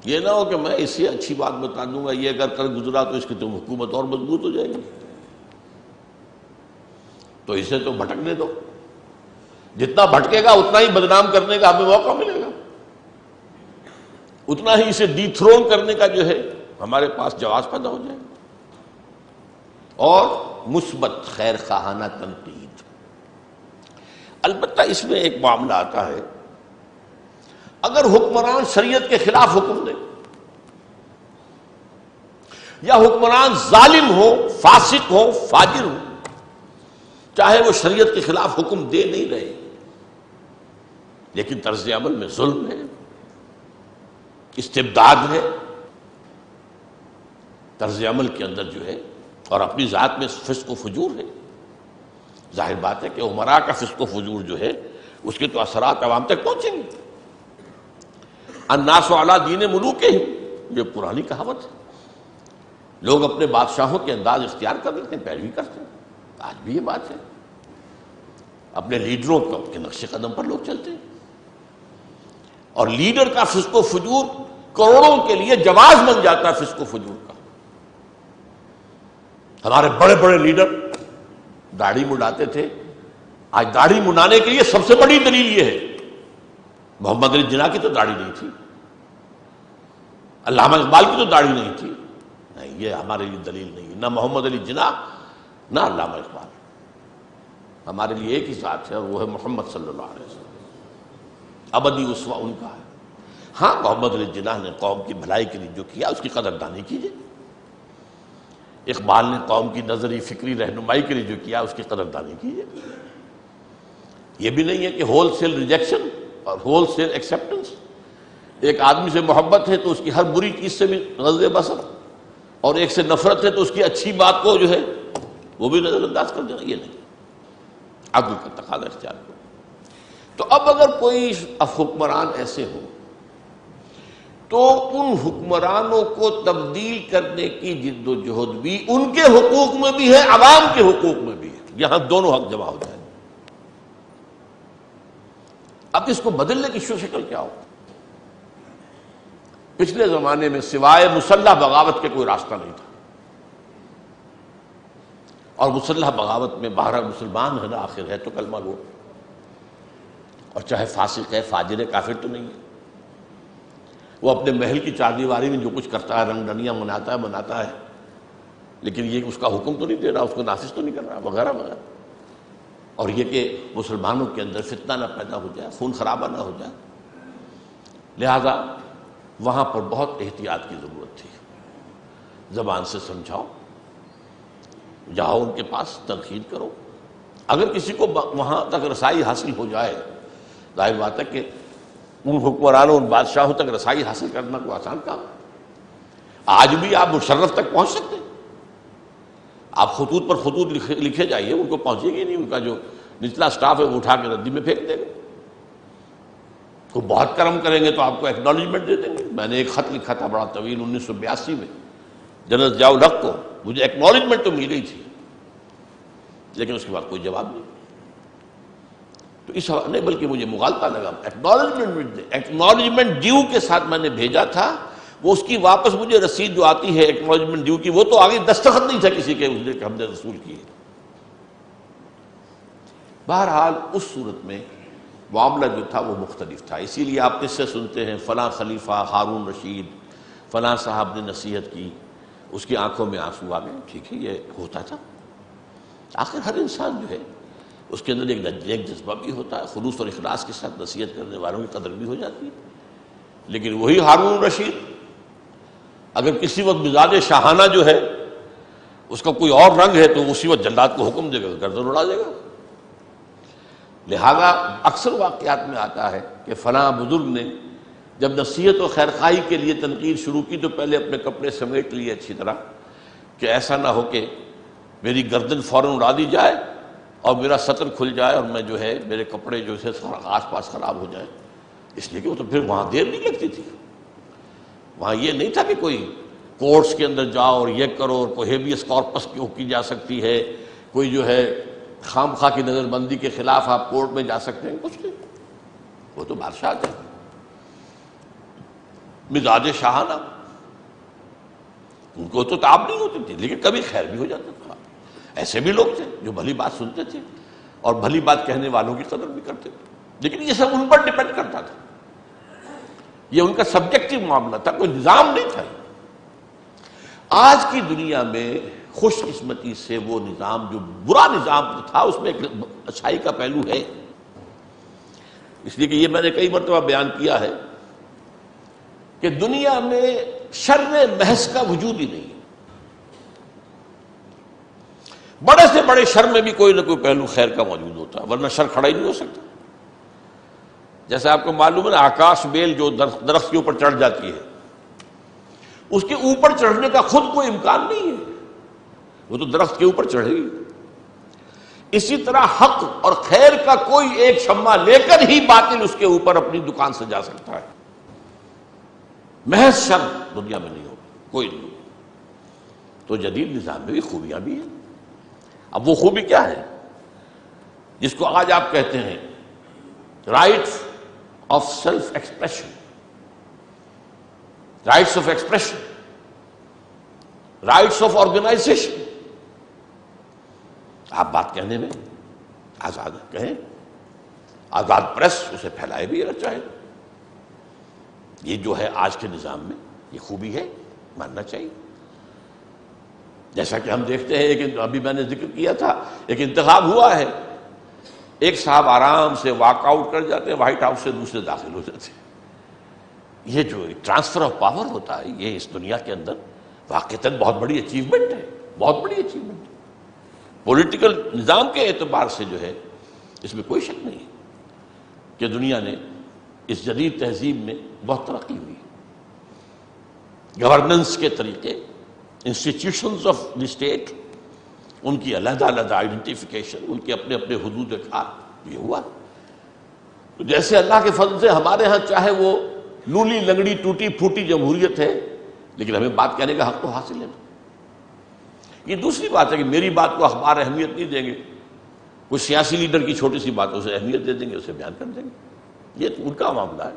یہ نہ ہو کہ میں اس سے اچھی بات بتا دوں گا، یہ اگر کر گزرا تو اس کی تو حکومت اور مضبوط ہو جائے گی، تو اسے تو بھٹکنے دو، جتنا بھٹکے گا اتنا ہی بدنام کرنے کا ہمیں موقع ملے گا، اتنا ہی اسے ڈی تھرون کرنے کا جو ہے ہمارے پاس جواز پیدا ہو جائے گا۔ اور مثبت خیر خواہانہ تنقید، البتہ اس میں ایک معاملہ آتا ہے، اگر حکمران شریعت کے خلاف حکم دے یا حکمران ظالم ہو، فاسق ہو، فاجر ہو، چاہے وہ شریعت کے خلاف حکم دے نہیں رہے لیکن طرز عمل میں ظلم ہے، استبداد ہے، طرز عمل کے اندر جو ہے اور اپنی ذات میں فسق و فجور ہے. ظاہر بات ہے کہ عمراء کا فسق و فجور جو ہے اس کے تو اثرات عوام تک پہنچیں گے. الناس علی دین ملوکہم، یہ پرانی کہاوت ہے. لوگ اپنے بادشاہوں کے انداز اختیار کر لیتے ہیں، پیروی کرتے ہیں. آج بھی یہ بات ہے. اپنے لیڈروں کے نقش قدم پر لوگ چلتے ہیں، اور لیڈر کا فسق و فجور کروڑوں کے لیے جواز بن جاتا ہے فسق و فجور کا. ہمارے بڑے بڑے لیڈر داڑھی منڈاتے تھے. آج داڑھی منڈانے کے لیے سب سے بڑی دلیل یہ ہے، محمد علی جناح کی تو داڑھی نہیں تھی، علامہ اقبال کی تو داڑھی نہیں تھی. نہیں، یہ ہمارے لیے دلیل نہیں ہے. نہ محمد علی جناح نہ علامہ اقبال. ہمارے لیے ایک ہی ذات ہے اور وہ ہے محمد صلی اللہ علیہ وسلم. ابدی اسوہ ان کا ہے. ہاں، محمد علی جناح نے قوم کی بھلائی کے لیے جو کیا اس کی قدردانی کیجیے. اقبال نے قوم کی نظری فکری رہنمائی کے لیے جو کیا اس کی قدردانی کیجیے. یہ بھی نہیں ہے کہ ہول سیل ریجیکشن اور ہول سیل ایکسیپٹنس. ایک آدمی سے محبت ہے تو اس کی ہر بری چیز سے بھی غض بصر، اور ایک سے نفرت ہے تو اس کی اچھی بات کو جو ہے وہ بھی نظر انداز کر دینا. یہ نہیں، عدل کا تقاضا اختیار کرو. تو اب اگر کوئی حکمران ایسے ہو تو ان حکمرانوں کو تبدیل کرنے کی جد و جہد بھی ان کے حقوق میں بھی ہے، عوام کے حقوق میں بھی ہے. یہاں دونوں حق جمع ہو جائیں. اب اس کو بدلنے کی شکل کیا ہو؟ پچھلے زمانے میں سوائے مسلح بغاوت کے کوئی راستہ نہیں تھا، اور مسلح بغاوت میں بہرحال مسلمان ہے نا، آخر ہے تو کلمہ گو، اور چاہے فاسق ہے، فاجر ہے، کافر تو نہیں ہے. وہ اپنے محل کی چار دیواری میں جو کچھ کرتا ہے، رنگ ڈنیاں مناتا ہے، لیکن یہ اس کا حکم تو نہیں دے رہا، اس کو نافذ تو نہیں کر رہا، وغیرہ وغیرہ. اور یہ کہ مسلمانوں کے اندر فتنہ نہ پیدا ہو جائے، خون خرابہ نہ ہو جائے. لہذا وہاں پر بہت احتیاط کی ضرورت تھی. زبان سے سمجھاؤ، جاؤ ان کے پاس، تنقید کرو. اگر کسی کو وہاں تک رسائی حاصل ہو جائے، ظاہر بات ہے کہ ان حکمرانوں، ان بادشاہوں تک رسائی حاصل کرنا کوئی آسان کام ہے. آج بھی آپ مشرف تک پہنچ سکتے ہیں. آپ خطوط پر خطوط لکھے جائیے، ان کو پہنچے گی نہیں. ان کا جو نچلا سٹاف ہے وہ اٹھا کے ردی میں پھینک دے گا. تو بہت کرم کریں گے تو آپ کو ایکنالجمنٹ دے دیں گے. میں نے ایک خط لکھا تھا بڑا طویل 1982 میں جنرل ضیاء الحق کو. مجھے ایکنالجمنٹ تو مل گئی تھی، لیکن اس کے بعد کوئی جواب نہیں. تو اس حوالے نہیں، بلکہ مجھے مغالطہ لگا. ایکنالجمنٹ ڈیو کے ساتھ میں نے بھیجا تھا، وہ اس کی واپس مجھے رسید جو آتی ہے ایکنالجمنٹ ڈیو کی، وہ تو آگے دستخط نہیں تھا کسی کے، اس کہ ہم نے رسول کی ہے. بہرحال اس صورت میں معاملہ جو تھا وہ مختلف تھا. اسی لیے آپ قصے سنتے ہیں، فلاں خلیفہ ہارون رشید، فلاں صاحب نے نصیحت کی، اس کی آنکھوں میں آنسو آ گئے. ٹھیک ہے، یہ ہوتا تھا. آخر ہر انسان جو ہے اس کے اندر ایک جذبہ بھی ہوتا ہے، خلوص اور اخلاص کے ساتھ نصیحت کرنے والوں کی قدر بھی ہو جاتی ہے. لیکن وہی ہارون رشید اگر کسی وقت مزاج شاہانہ جو ہے اس کا کوئی اور رنگ ہے تو اسی وقت جلاد کو حکم دے گا، گردن اڑا دے گا. لہذا اکثر واقعات میں آتا ہے کہ فلاں بزرگ نے جب نصیحت و خیرخواہی کے لیے تنقید شروع کی تو پہلے اپنے کپڑے سمیٹ لیے اچھی طرح، کہ ایسا نہ ہو کہ میری گردن فوراً اڑا دی جائے اور میرا سطر کھل جائے اور میں جو ہے میرے کپڑے جو ہے آس پاس خراب ہو جائیں. اس لیے کہ وہ تو پھر وہاں دیر نہیں لگتی تھی. وہاں یہ نہیں تھا کہ کوئی کورٹس کے اندر جاؤ اور یہ کرو، اور کوئی ہیبیس کارپس کی جا سکتی ہے، کوئی جو ہے خام خواہ کی نظر بندی کے خلاف آپ کورٹ میں جا سکتے ہیں. کچھ نہیں، وہ تو بادشاہ تھے، مزاج شاہانہ، ان کو تو تاب نہیں ہوتی تھی، لیکن کبھی خیر بھی ہو جاتا تھا. ایسے بھی لوگ تھے جو بھلی بات سنتے تھے اور بھلی بات کہنے والوں کی قدر بھی کرتے تھے. لیکن یہ سب ان پر ڈپینڈ کرتا تھا، یہ ان کا سبجیکٹو معاملہ تھا، کوئی نظام نہیں تھا. آج کی دنیا میں خوش قسمتی سے وہ نظام جو برا نظام تھا اس میں ایک اچھائی کا پہلو ہے. اس لیے کہ یہ میں نے کئی مرتبہ بیان کیا ہے کہ دنیا میں شر محض کا وجود ہی نہیں. بڑے سے بڑے شر میں بھی کوئی نہ کوئی پہلو خیر کا موجود ہوتا ہے، ورنہ شر کھڑا ہی نہیں ہو سکتا. جیسے آپ کو معلوم ہے نا، آکاش بیل جو درخت کے اوپر چڑھ جاتی ہے اس کے اوپر چڑھنے کا خود کوئی امکان نہیں ہے، وہ تو درخت کے اوپر چڑھے گی۔ اسی طرح حق اور خیر کا کوئی ایک شمع لے کر ہی باطل اس کے اوپر اپنی دکان سجا سکتا ہے۔ محض شر دنیا میں نہیں ہوگا، کوئی نہیں ہوگا۔ تو جدید نظام میں بھی خوبیاں بھی ہیں۔ اب وہ خوبی کیا ہے جس کو آج آپ کہتے ہیں rights of self expression, rights of expression, rights of organisation. آپ بات کہنے میں آزاد کہیں، آزاد پریس اسے پھیلائے بھی اگر چاہے۔ یہ جو ہے آج کے نظام میں یہ خوبی ہے، ماننا چاہیے۔ جیسا کہ ہم دیکھتے ہیں کہ ابھی میں نے ذکر کیا تھا، ایک انتخاب ہوا ہے، ایک صاحب آرام سے واک آؤٹ کر جاتے ہیں وائٹ ہاؤس سے، دوسرے داخل ہو جاتے ہیں۔ یہ جو ٹرانسفر آف پاور ہوتا ہے یہ اس دنیا کے اندر واقعتاً بہت بڑی اچیومنٹ ہے، بہت بڑی اچیومنٹ ہے۔ پولیٹیکل نظام کے اعتبار سے جو ہے اس میں کوئی شک نہیں کہ دنیا نے اس جدید تہذیب میں بہت ترقی ہوئی۔ گورننس کے طریقے، انسٹیٹیوشنز آف دی اسٹیٹ، ان کی علیحدہ علیحدہ آئیڈینٹیفیکیشن، ان کے اپنے اپنے حدود کار، یہ ہوا۔ تو جیسے اللہ کے فضل سے ہمارے ہاں چاہے وہ لولی لنگڑی ٹوٹی پھوٹی جمہوریت ہے، لیکن ہمیں بات کہنے کا حق تو حاصل ہے۔ یہ دوسری بات ہے کہ میری بات کو اخبار اہمیت نہیں دیں گے، کوئی سیاسی لیڈر کی چھوٹی سی باتوں سے اہمیت دے دیں گے، اسے بیان کر دیں گے، یہ ان کا معاملہ ہے۔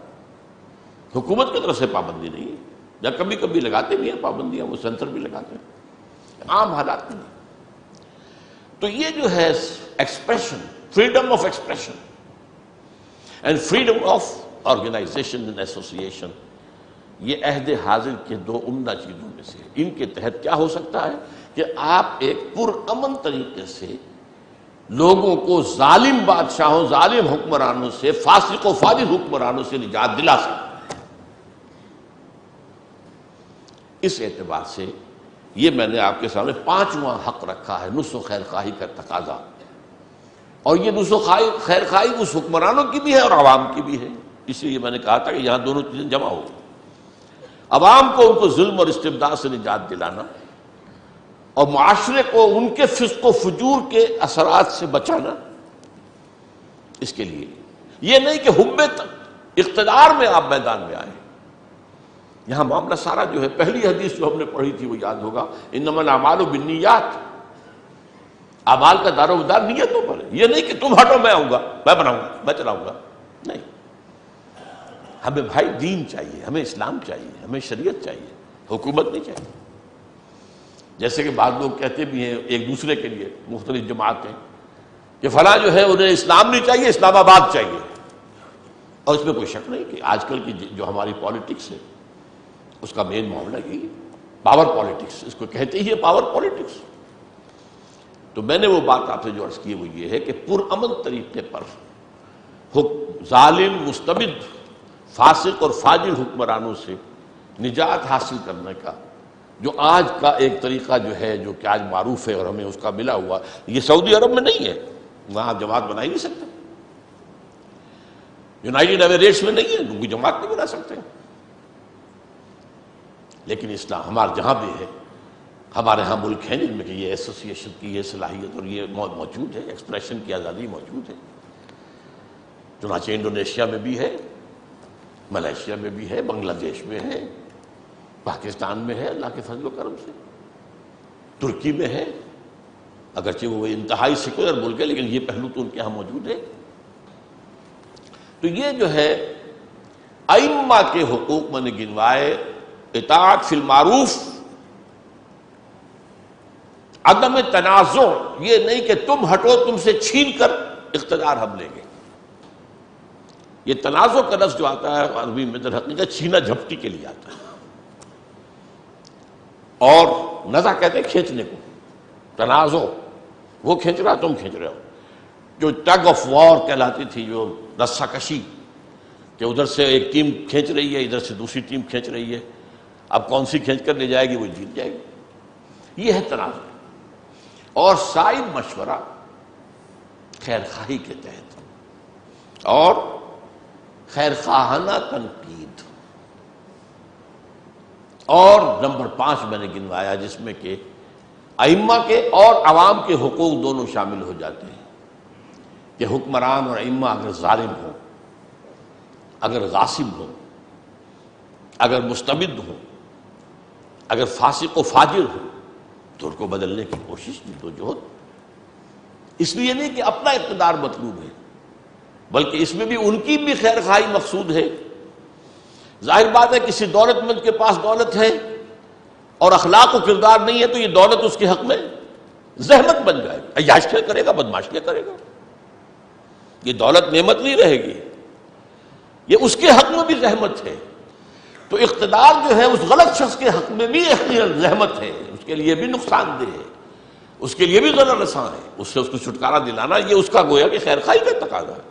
حکومت کی طرف سے پابندی نہیں ہے، یا کبھی کبھی لگاتے بھی ہیں پابندیاں، وہ سینسر بھی لگاتے ہیں، عام حالات میں۔ تو یہ جو ہے expression, freedom of expression and freedom of organisation and association, یہ عہد حاضر کے دو عمدہ چیزوں میں سے۔ ان کے تحت کیا ہو سکتا ہے کہ آپ ایک پرامن طریقے سے لوگوں کو ظالم بادشاہوں، ظالم حکمرانوں سے، فاسق و فاجر حکمرانوں سے نجات دلا سکتے ہیں۔ اس اعتبار سے یہ میں نے آپ کے سامنے پانچواں حق رکھا ہے، نصح و خیر خواہی کا تقاضا۔ اور یہ نصح و خیر خواہی اس حکمرانوں کی بھی ہے اور عوام کی بھی ہے، اس لیے میں نے کہا تھا کہ یہاں دونوں چیزیں جمع ہو۔ عوام کو ان کو ظلم اور استبداد سے نجات دلانا، اور معاشرے کو ان کے فسق و فجور کے اثرات سے بچانا۔ اس کے لیے یہ نہیں کہ حب اقتدار میں آپ میدان میں آئے۔ یہاں معاملہ سارا جو ہے، پہلی حدیث جو ہم نے پڑھی تھی وہ یاد ہوگا، انما الاعمال بالنیات، اعمال کا دار و مدار نیتوں پر ہے۔ یہ نہیں کہ تم ہٹو میں آؤں گا، میں بناؤں گا، میں چلاؤں گا، نہیں۔ ہمیں بھائی دین چاہیے، ہمیں اسلام چاہیے، ہمیں شریعت چاہیے، حکومت نہیں چاہیے۔ جیسے کہ بعض لوگ کہتے بھی ہیں ایک دوسرے کے لیے، مختلف جماعتیں، کہ فلاں جو ہے انہیں اسلام نہیں چاہیے، اسلام آباد چاہیے۔ اور اس میں کوئی شک نہیں کہ آج کل کی جو ہماری پالیٹکس ہے اس کا مین معاملہ یہی ہے، پاور پالیٹکس، اس کو کہتے ہی ہے پاور پالیٹکس۔ تو میں نے وہ بات آپ سے جو عرض کی وہ یہ ہے کہ پرامن طریقے پر ظالم، مستبد، فاسق اور فاجر حکمرانوں سے نجات حاصل کرنے کا جو آج کا ایک طریقہ جو ہے، جو کہ آج معروف ہے اور ہمیں اس کا ملا ہوا، یہ سعودی عرب میں نہیں ہے، وہاں آپ جماعت بنا ہی نہیں سکتے، یونائٹڈ ایمریٹس میں نہیں ہے، کوئی جماعت نہیں بنا سکتے۔ لیکن اسلام ہمارے جہاں بھی ہے، ہمارے ہاں ملک ہیں جن میں کہ یہ ایسوسیشن کی یہ صلاحیت اور یہ موجود ہے، ایکسپریشن کی آزادی موجود ہے۔ چنانچہ انڈونیشیا میں بھی ہے، ملیشیا میں بھی ہے، بنگلہ دیش میں ہے، پاکستان میں ہے اللہ کے فضل و کرم سے، ترکی میں ہے، اگرچہ وہ انتہائی سیکولر ملک ہے لیکن یہ پہلو تو ان کے ہاں موجود ہے۔ تو یہ جو ہے ائمہ کے حقوق میں نے گنوائے، اطاعت فی المعروف، عدم تنازع، یہ نہیں کہ تم ہٹو، تم سے چھین کر اقتدار ہم لیں گے۔ یہ تنازع کا لفظ جو آتا ہے عربی میں در حقیقت چھینا جھپٹی کے لیے آتا ہے، اور نزع کہتے ہیں کھینچنے کو، تنازع وہ کھینچ رہا تم کھینچ رہے ہو، جو ٹگ آف وار کہلاتی تھی، جو رسہ کشی، کہ ادھر سے ایک ٹیم کھینچ رہی ہے، ادھر سے دوسری ٹیم کھینچ رہی ہے، اب کون سی کھینچ کر لے جائے گی وہ جیت جائے گی، یہ ہے تنازع۔ اور سائد مشورہ خیر خواہی کے تحت، اور خیر خواہانہ تنقید، اور نمبر 5 میں نے گنوایا جس میں کہ ائمہ کے اور عوام کے حقوق دونوں شامل ہو جاتے ہیں، کہ حکمران اور ائمہ اگر ظالم ہوں، اگر غاصب ہوں، اگر مستبد ہوں، اگر فاسق و فاجر ہوں تو ان کو بدلنے کی کوشش جدوجہد، اس لیے نہیں کہ اپنا اقتدار مطلوب ہے بلکہ اس میں بھی ان کی بھی خیر خواہی مقصود ہے۔ ظاہر بات ہے کسی دولت مند کے پاس دولت ہے اور اخلاق و کردار نہیں ہے تو یہ دولت اس کے حق میں زحمت بن جائے گی، عیاشیاں کرے گا، بدماشیاں کرے گا، یہ دولت نعمت نہیں رہے گی، یہ اس کے حق میں بھی زحمت ہے۔ تو اقتدار جو ہے اس غلط شخص کے حق میں بھی زحمت ہے، اس کے لیے بھی نقصان دہ ہے، اس کے لیے بھی ضرر رساں ہے، اس سے اس کو چھٹکارا دلانا یہ اس کا گویا کہ خیر خواہی کا تقاضا ہے،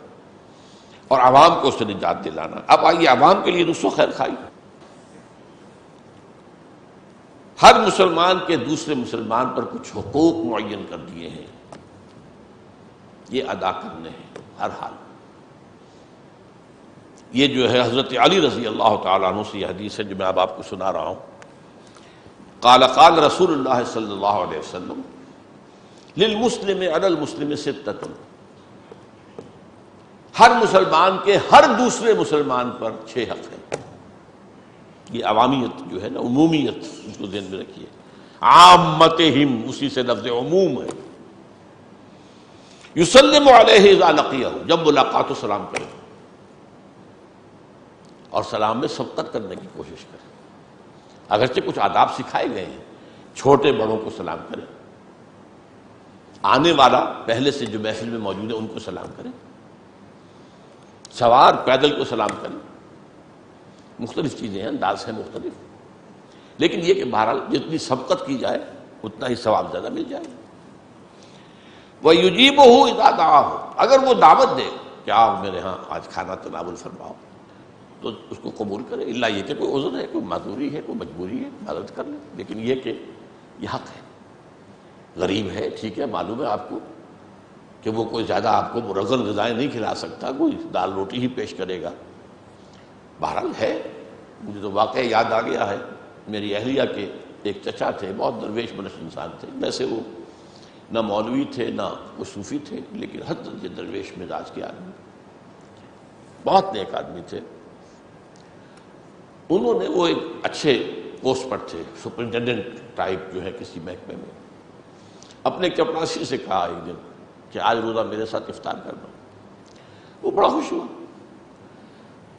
اور عوام کو اس سے نجات دلانا۔ اب آئیے عوام کے لیے دوسروں خیر خواہی، ہر مسلمان کے دوسرے مسلمان پر کچھ حقوق معین کر دیے ہیں، یہ ادا کرنے ہیں ہر حال۔ یہ جو ہے حضرت علی رضی اللہ تعالیٰ عنہ سے یہ حدیث ہے جو میں اب آپ کو سنا رہا ہوں۔ قال قال رسول اللہ صلی اللہ علیہ وسلم للمسلم علی المسلم ستۃ، ہر مسلمان کے ہر دوسرے مسلمان پر 6 حق ہیں۔ یہ عوامیت جو ہے نا، عمومیت، اس کو ذہن میں رکھیے، عامتہم اسی سے لفظ عموم ہے۔ یسلم علیہ اذا لقیہ، جب ملاقات و سلام کرے اور سلام میں سبقت کرنے کی کوشش کرے، اگرچہ کچھ آداب سکھائے گئے ہیں، چھوٹے بڑوں کو سلام کرے، آنے والا پہلے سے جو محفل میں موجود ہے ان کو سلام کرے، سوار پیدل کو سلام کرے، مختلف چیزیں ہیں، انداز ہیں مختلف، لیکن یہ کہ بہرحال جتنی سبقت کی جائے اتنا ہی ثواب زیادہ مل جائے۔ وَيُجِيبُهُ إِذَا دَعَاهُ، اگر وہ دعوت دے کہ آپ میرے ہاں آج کھانا تناول فرماؤ تو اس کو قبول کرے، الا یہ کہ کوئی عذر ہے، کوئی معذوری ہے، کوئی مجبوری ہے، مدد کر لے، لیکن یہ کہ یہ حق ہے، غریب ہے، ٹھیک ہے، معلوم ہے آپ کو کہ وہ کوئی زیادہ آپ کو مرغن غذائیں نہیں کھلا سکتا، کوئی دال روٹی ہی پیش کرے گا، بہرحال ہے۔ مجھے تو واقعہ یاد آ گیا ہے، میری اہلیہ کے ایک چچا تھے، بہت درویش منش انسان تھے، ویسے وہ نہ مولوی تھے نہ وہ صوفی تھے، لیکن حد درجے درویش مزاج کے آدمی، بہت نیک آدمی تھے۔ انہوں نے وہ ایک اچھے پوسٹ پر تھے، سپرنٹینڈنٹ ٹائپ جو ہے کسی محکمے میں، اپنے چپڑاسی سے کہا ایک دن کہ آج روزہ میرے ساتھ افطار کرنا۔ وہ بڑا خوش ہوا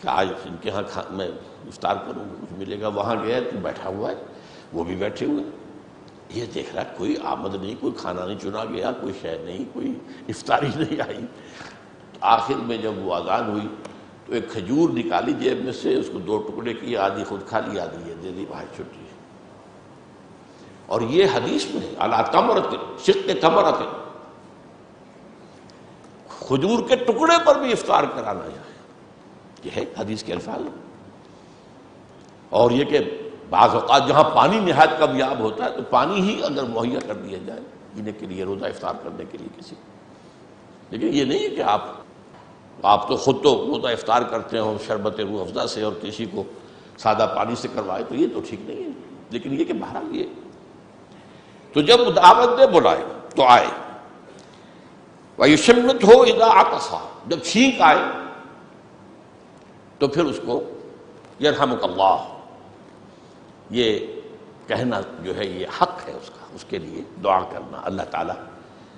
کہ آج ان کے ہاں میں افطار کروں گا، کچھ ملے گا۔ وہاں گیا تو بیٹھا ہوا ہے، وہ بھی بیٹھے ہوئے، یہ دیکھ رہا کوئی آمد نہیں، کوئی کھانا نہیں چنا گیا، کوئی شے نہیں، کوئی افطاری نہیں آئی۔ آخر میں جب وہ اذان ہوئی تو ایک کھجور نکالی جیب میں سے، اس کو 2 ٹکڑے کیے، آدھی خود کھا لی، آدھی یہ دے دی، بھائی چھٹی۔ اور یہ حدیث میں علی تمرۃ شق تمرۃ، کھجور کے ٹکڑے پر بھی افطار کرانا یہ ہے حدیث کے الفاظ۔ اور یہ کہ بعض اوقات جہاں پانی نہایت کمیاب ہوتا ہے تو پانی ہی اگر مہیا کر دیا جائے پینے کے لیے، روزہ افطار کرنے کے لیے کسی، لیکن یہ نہیں ہے کہ آپ تو خود تو روزہ افطار کرتے ہو شربت روح افزا سے اور کسی کو سادہ پانی سے کروائے، تو یہ تو ٹھیک نہیں ہے۔ لیکن یہ کہ بہرحال یہ تو جب دعوت دے بلائے تو آئے، وَيُشَمِّتْهُ إِذَا عَطَسَ، جب چھینک آئے تو پھر اس کو یرحمک اللہ یہ کہنا جو ہے یہ حق ہے اس کا، اس کے لیے دعا کرنا اللہ تعالیٰ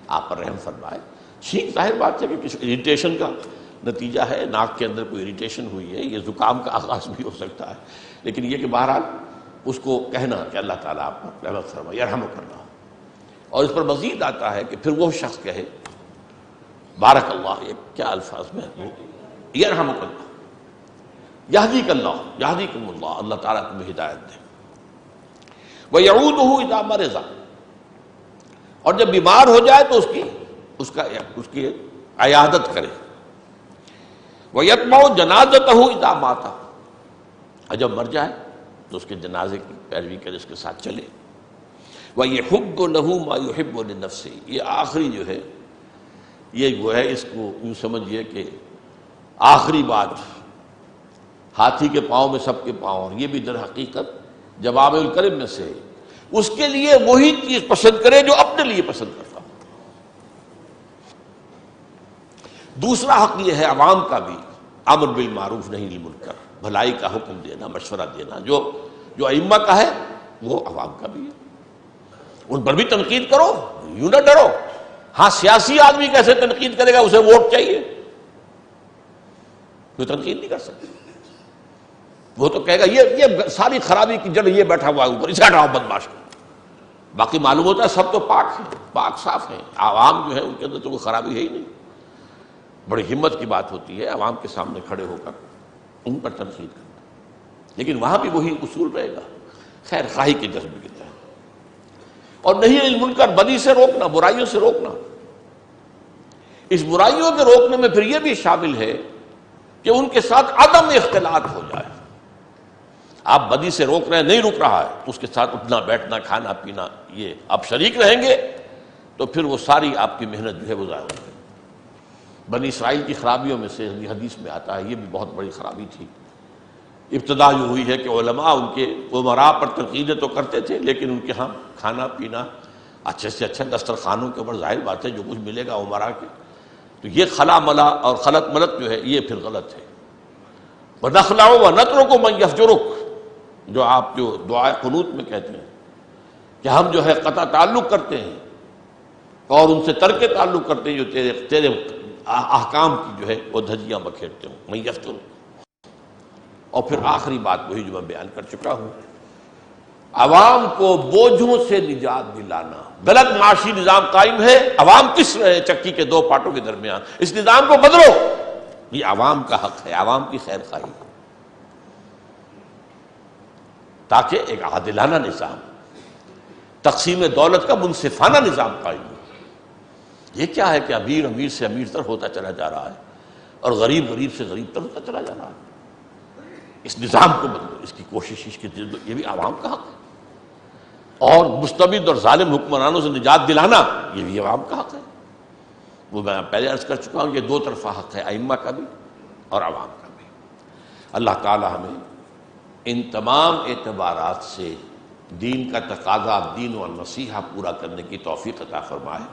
آپ پر رحم فرمائے۔ چھینک ظاہر بات ہے کہ کسی اریٹیشن کا نتیجہ ہے، ناک کے اندر کوئی اریٹیشن ہوئی ہے، یہ زکام کا آغاز بھی ہو سکتا ہے، لیکن یہ کہ بہرحال اس کو کہنا کہ اللہ تعالیٰ آپ پر رحمت فرمائے، یرحمک اللہ۔ اور اس پر مزید آتا ہے کہ پھر وہ شخص کہے بارک اللہ، یہ کیا الفاظ میں ہے، یرحمک اللہ، یہدیک اللہ، یہدیکم اللہ، اللہ تعالیٰ تمہیں ہدایت دے۔ وَيَعُودُهُ إِذَا مَرِضَ، اور جب بیمار ہو جائے تو اس کی عیادت کرے۔ وَيَتْبَعُ جَنَازَتَهُ إِذَا مَاتَ، اور جب مر جائے تو اس کے جنازے کی پیروی کرے، اس کے ساتھ چلے۔ وَيُحِبُّ لَهُ مَا يُحِبُّ لِنَفْسِهِ، یہ آخری جو ہے یہ وہ ہے، اس کو یوں سمجھیے کہ آخری بات، ہاتھی کے پاؤں میں سب کے پاؤں، اور یہ بھی در حقیقت جوامع الکلم میں سے، اس کے لیے وہی چیز پسند کرے جو اپنے لیے پسند کرتا ہو۔ دوسرا حق یہ ہے عوام کا بھی، امر بالمعروف نہی عن المنکر، بھلائی کا حکم دینا، مشورہ دینا، جو ائمہ کا ہے وہ عوام کا بھی ہے، ان پر بھی تنقید کرو، یوں نہ ڈرو۔ ہاں سیاسی آدمی کیسے تنقید کرے گا، اسے ووٹ چاہیے، کوئی تنقید نہیں کر سکتا، وہ تو کہے گا یہ ساری خرابی کی جڑ یہ بیٹھا ہوا ہے اوپر، اسے ہٹاؤ بدماش کو۔ باقی معلوم ہوتا ہے سب تو پاک ہیں، پاک صاف ہیں، عوام جو ہے ان کے اندر تو کوئی خرابی ہے ہی نہیں۔ بڑی ہمت کی بات ہوتی ہے عوام کے سامنے کھڑے ہو کر ان پر تنقید کرنا، لیکن وہاں بھی وہی اصول رہے گا، خیر خواہی کے جذبے کی طرح۔ اور نہی عن المنکر، بدی سے روکنا، برائیوں سے روکنا۔ اس برائیوں کے روکنے میں پھر یہ بھی شامل ہے کہ ان کے ساتھ عدم اختلاط ہو جائے۔ آپ بدی سے روک رہے ہیں، نہیں رک رہا ہے، اس کے ساتھ اٹھنا بیٹھنا کھانا پینا، یہ آپ شریک رہیں گے تو پھر وہ ساری آپ کی محنت جو ہے وہ ضائع ہو جائے۔ بنی اسرائیل کی خرابیوں میں سے حدیث میں آتا ہے، یہ بھی بہت بڑی خرابی تھی۔ ابتدا یہ ہوئی ہے کہ علماء ان کے امراء پر تنقیدیں تو کرتے تھے، لیکن ان کے ہاں کھانا پینا اچھے سے اچھے دسترخوانوں کے اوپر، ظاہر بات ہے جو کچھ ملے گا امراء کے، تو یہ خلا ملا اور خلط ملط جو ہے یہ پھر غلط ہے۔ وَنَخْلَعُ وَنَتْرُكُ مَنْ يَفْجُرُكَ، جو آپ جو دعائے قنوت میں کہتے ہیں کہ ہم جو ہے قطع تعلق کرتے ہیں اور ان سے ترک تعلق کرتے ہیں جو تیرے احکام کی جو ہے وہ دھجیاں بکھیرتے ہوں، مَنْ يَفْجُرُكَ۔ اور پھر آخری بات وہی جو میں بیان کر چکا ہوں، عوام کو بوجھوں سے نجات دلانا۔ غلط معاشی نظام قائم ہے، عوام کس رہے چکی کے دو پارٹوں کے درمیان، اس نظام کو بدلو، یہ عوام کا حق ہے، عوام کی خیر خواہی، تاکہ ایک عادلانہ نظام، تقسیم دولت کا منصفانہ نظام قائم ہو۔ یہ کیا ہے کہ امیر امیر سے امیر تر ہوتا چلا جا رہا ہے اور غریب غریب سے غریب تر ہوتا چلا جا رہا ہے۔ اس نظام کو بدلو، اس کی کوشش، اس کی جدوجہد، یہ بھی عوام کا حق ہے۔ اور مستبد اور ظالم حکمرانوں سے نجات دلانا، یہ بھی عوام کا حق ہے۔ وہ میں پہلے عرض کر چکا ہوں کہ دو طرفہ حق ہے، ائمہ کا بھی اور عوام کا بھی۔ اللہ تعالی ہمیں ان تمام اعتبارات سے دین کا تقاضا، دین و نصیحہ پورا کرنے کی توفیق عطا فرمائے۔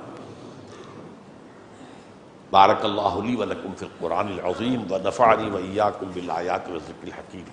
بارک اللہ لی و لکم فی القرآن العظیم و نفعنی و ایاکم بالآیات و الذکر الحکیم۔